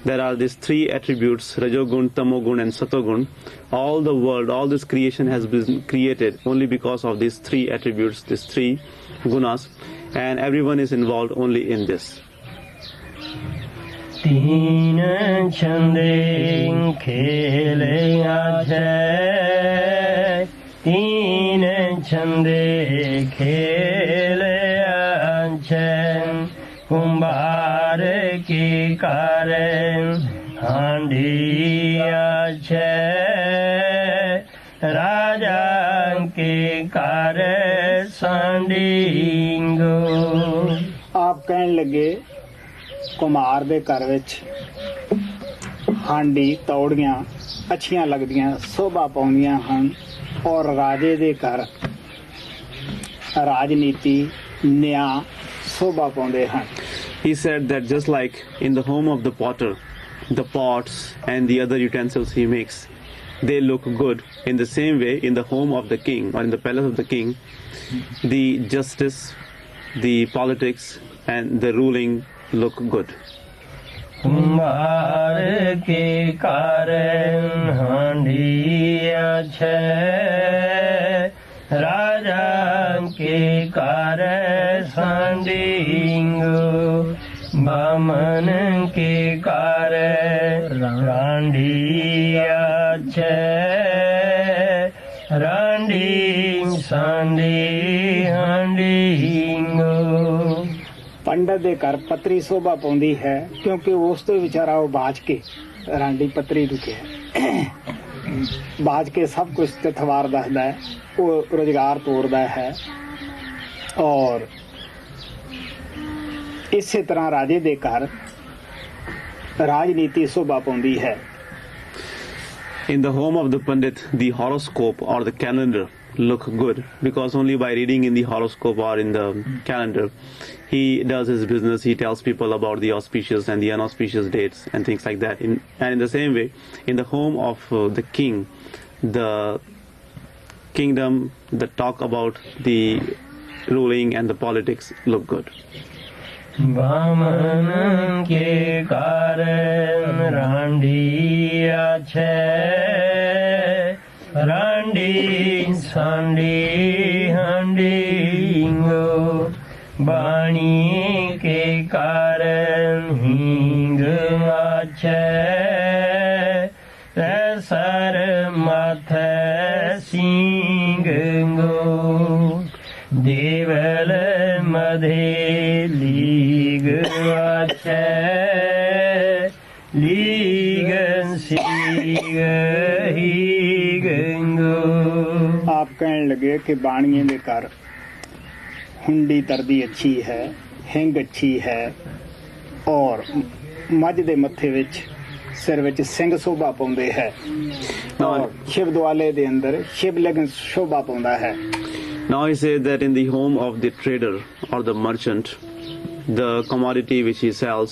there are these three attributes, Rajogun, Tamogun and Satogun. All the world, all this creation has been created only because of these three attributes, these three gunas, and everyone is involved only in this. तीन छंदे खेले आछे, तीन छंदे खेले आछे। कुंभार की कारण हांडी आछे, राजा के कारण सांडींगो। आप कहन लगे कुमार दे घर विच हांडी तौड़ियां अच्छियां लगदियां, शोभा पाउंदियां हन, और राजे दे घर राजनीति, न्याय शोभा पाउंदे हन। He said that just like in the home of the potter, the pots and the other utensils he makes, they look good. In the same way, in the home of the king or in the palace of the king, the justice, the politics and the ruling look good. कुंभार के कारण हांडी आछे, राजा के कारण सांडींगो। बामन के कारण रांडी आछे, रांडी सांडी हांडींगो। पंडित दे घर पत्री शोभा पाउंदी है, क्योंकि उस तो विचारा वो बाज के रांडी पत्री रुके बाज के सब कुछ तथवार दसदा है, वो रोजगार तोड़दा है। और इसी तरह राजे दे घर राजनीति शोभा पाउंदी है। In the home of the Pandit, the horoscope or the calendar look good, because only by reading in the horoscope or in the calendar, he does his business, he tells people about the auspicious and the unauspicious dates and things like that. And in the same way, in the home of the king, the kingdom, the talk about the ruling and the politics look good. बामन के कारण रांडी आछे, रांडी सांडी हांडींगो। बाणी के कारण हींग आछे, sar mathe singo deval madhe lig ache ligan sig higango आप कहने लगे कि बाणिए ਦੇ ਘਰ हुंडी तरदी अच्छी है, हिंग अच्छी है और मझ ਦੇ ਮੱਥੇ ਵਿੱਚ ਸਿਰ ਵਿੱਚ ਸਿੰਘ ਸ਼ੋਭਾ ਪਾਉਂਦੇ ਹੈ ਔਰ ਸ਼ਿਵ ਦੁਆਲੇ ਦੇ ਅੰਦਰ ਸ਼ਿਵ ਲਿੰਗ ਸ਼ੋਭਾ ਪਾਉਂਦਾ ਹੈ। Now he says that in the home of the trader or the merchant, the commodity which he sells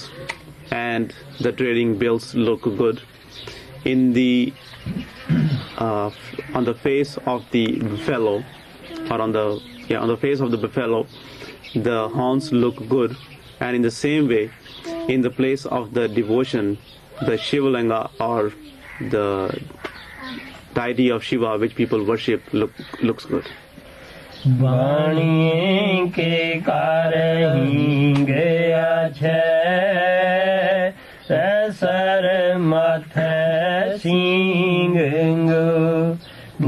and the trading bills look good. In the on the face of the buffalo, or on the face of the buffalo, the horns look good, and in the same way, in the place of the devotion, the Shivalinga or the deity of Shiva which people worship looks good. बाणिए के कारहिंगे आछे sir माथे सिंगो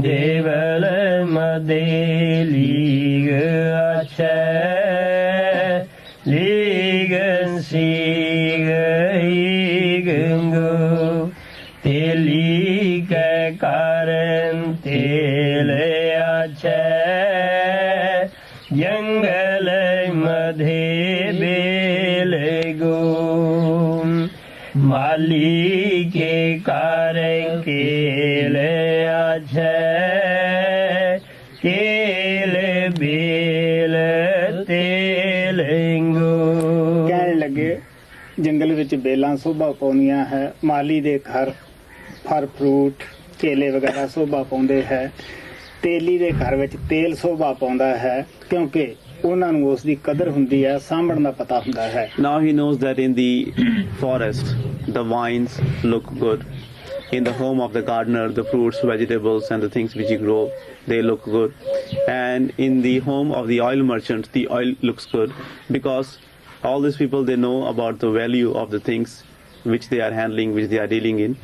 देवल मदे league आछे ligand सिग हिगंगो तेली के कारण तेल आछे जंगल मधे बेल गो माली के कारण केल आछे केल बेल तेल गो ਕਹਿਣ ਲੱਗੇ ਜੰਗਲ ਵਿੱਚ ਬੇਲਾਂ ਸ਼ੋਭਾ ਪਾਉਂਦੀਆਂ ਹੈ, ਮਾਲੀ ਦੇ ਘਰ ਫਲ ਫਰੂਟ ਕੇਲੇ ਵਗੈਰਾ ਸ਼ੋਭਾ ਪਾਉਂਦੇ ਹੈ, ਤੇਲੀ ਦੇ ਘਰ ਵਿੱਚ ਤੇਲ ਸ਼ੋਭਾ ਪਾਉਂਦਾ ਹੈ ਕਿਉਂਕਿ ਉਹਨਾਂ ਨੂੰ ਉਸ ਦੀ ਕਦਰ ਹੁੰਦੀ ਹੈ, ਸਾਂਭਣ ਦਾ ਪਤਾ ਹੁੰਦਾ ਹੈ। Now he knows that in the forest, the vines look good. In the home of the gardener, the fruits, vegetables, and the things which he grow, they look good. And in the home of the oil merchant, the oil looks good because all these people, they know about the value of the things which they are handling, which they are dealing in,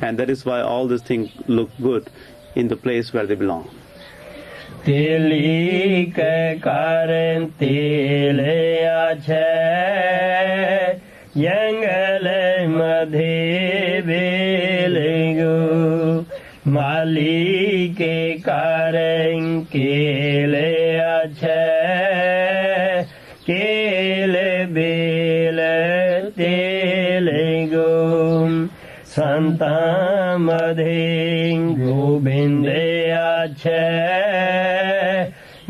and that is why all these things look good in the place where they belong. तेली के कारण तेल आछे जंगल मधे bell गो माली के कारण केल आछे केल बेल तेल गो संता मधे गोविंद आछे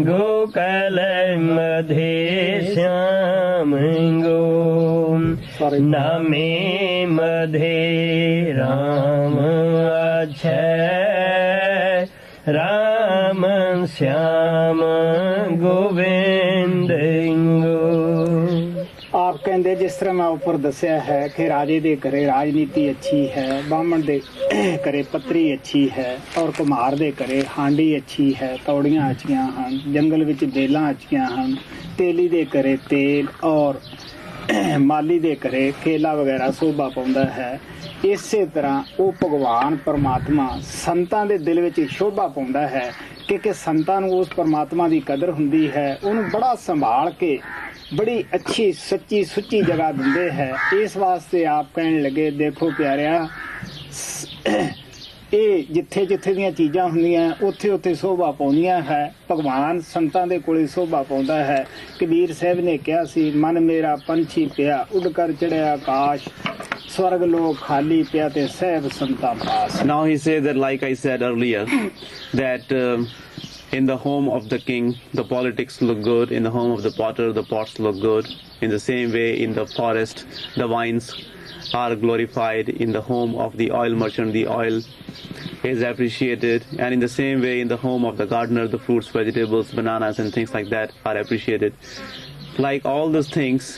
गोकल मधे श्याम गो नामे मधे राम आछे राम श्याम गोविंद गो। ਆਪ ਕਹਿੰਦੇ ਜਿਸ ਤਰ੍ਹਾਂ ਮੈਂ ਉੱਪਰ ਦੱਸਿਆ ਹੈ ਕਿ ਰਾਜੇ ਦੇ ਘਰੇ ਰਾਜਨੀਤੀ ਅੱਛੀ ਹੈ, ਬਾਹਮਣ ਦੇ ਘਰੇ ਪੱਤਰੀ ਅੱਛੀ ਹੈ ਔਰ ਕੁਮਾਰ ਦੇ ਘਰੇ ਹਾਂਡੀ ਅੱਛੀ ਹੈ, ਤੌੜੀਆਂ ਅੱਛੀਆਂ ਹਨ, ਜੰਗਲ ਵਿੱਚ ਬੇਲਾਂ ਅੱਛੀਆਂ ਹਨ, ਤੇਲੀ ਦੇ ਘਰੇ ਤੇਲ ਔਰ ਮਾਲੀ ਦੇ ਘਰੇ ਕੇਲਾ ਵਗੈਰਾ ਸ਼ੋਭਾ ਪਾਉਂਦਾ ਹੈ। ਇਸੇ ਤਰ੍ਹਾਂ ਉਹ ਭਗਵਾਨ ਪਰਮਾਤਮਾ ਸੰਤਾਂ ਦੇ ਦਿਲ ਵਿੱਚ ਸ਼ੋਭਾ ਪਾਉਂਦਾ ਹੈ ਕਿ ਸੰਤਾਂ ਨੂੰ ਉਸ ਪਰਮਾਤਮਾ ਦੀ ਕਦਰ ਹੁੰਦੀ ਹੈ, ਉਹਨੂੰ ਬੜਾ ਸੰਭਾਲ ਕੇ ਬੜੀ ਅੱਛੀ ਸੱਚੀ ਸੁੱਚੀ ਜਗ੍ਹਾ ਦਿੰਦੇ ਹੈ। ਇਸ ਵਾਸਤੇ ਆਪ ਕਹਿਣ ਲੱਗੇ ਦੇਖੋ ਪਿਆਰਿਆ, ਇਹ ਜਿੱਥੇ ਜਿੱਥੇ ਦੀਆਂ ਚੀਜ਼ਾਂ ਹੁੰਦੀਆਂ ਉੱਥੇ ਉੱਥੇ ਸ਼ੋਭਾ ਪਾਉਂਦੀਆਂ ਹੈ। ਭਗਵਾਨ ਸੰਤਾਂ ਦੇ ਕੋਲੇ ਸ਼ੋਭਾ ਪਾਉਂਦਾ ਹੈ। ਕਬੀਰ ਸਾਹਿਬ ਨੇ ਕਿਹਾ ਸੀ ਮਨ ਮੇਰਾ ਪੰਛੀ ਪਿਆ ਉੱਡ ਕਰ ਚੜਿਆ ਆਕਾਸ਼ ਸਵਰਗ ਲੋਕ ਖਾਲੀ ਪਿਆ ਤੇ ਸਹਿਬ ਸੰਤਾਂ ਪਾਸ। Now he says that, like I said earlier, that in the home of the king, the politics look good. In the home of the potter, the pots look good. In the same way, in the forest, the vines are glorified. In the home of the oil merchant, the oil is appreciated. And in the same way, in the home of the gardener, the fruits, vegetables, bananas, and things like that are appreciated. Like all those things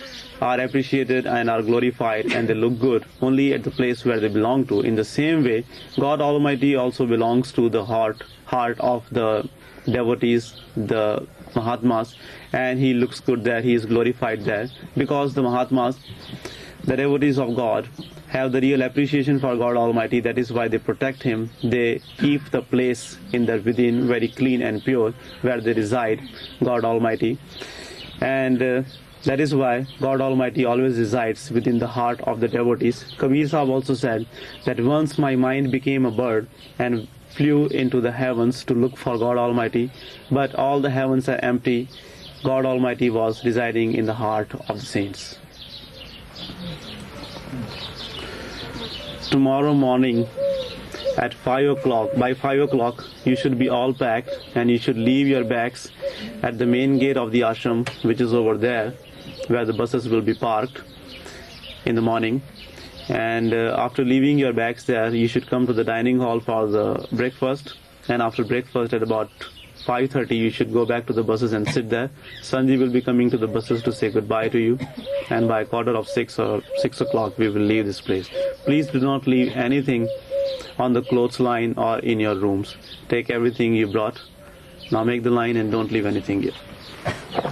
are appreciated and are glorified and they look good only at the place where they belong to. In the same way, God Almighty also belongs to the heart of the devotees, the Mahatmas, and he looks good there, he is glorified there, because the Mahatmas, the devotees of God have the real appreciation for God Almighty. That is why they protect Him. They keep the place in their within very clean and pure where they reside, God Almighty. And that is why God Almighty always resides within the heart of the devotees. Kabir Sahib also said that once my mind became a bird and flew into the heavens to look for God Almighty, but all the heavens are empty. God Almighty was residing in the heart of the saints. Tomorrow morning at 5 o'clock, by 5 o'clock, you should be all packed and you should leave your bags at the main gate of the ashram, which is over there, where the buses will be parked in the morning. And after leaving your bags there, you should come to the dining hall for the breakfast. And after breakfast at about 5:30, you should go back to the buses and sit there. Sanji will be coming to the buses to say goodbye to you. And by 5:45 or 6 o'clock, we will leave this place. Please do not leave anything on the clothesline or in your rooms. Take everything you brought. Now make the line and don't leave anything here.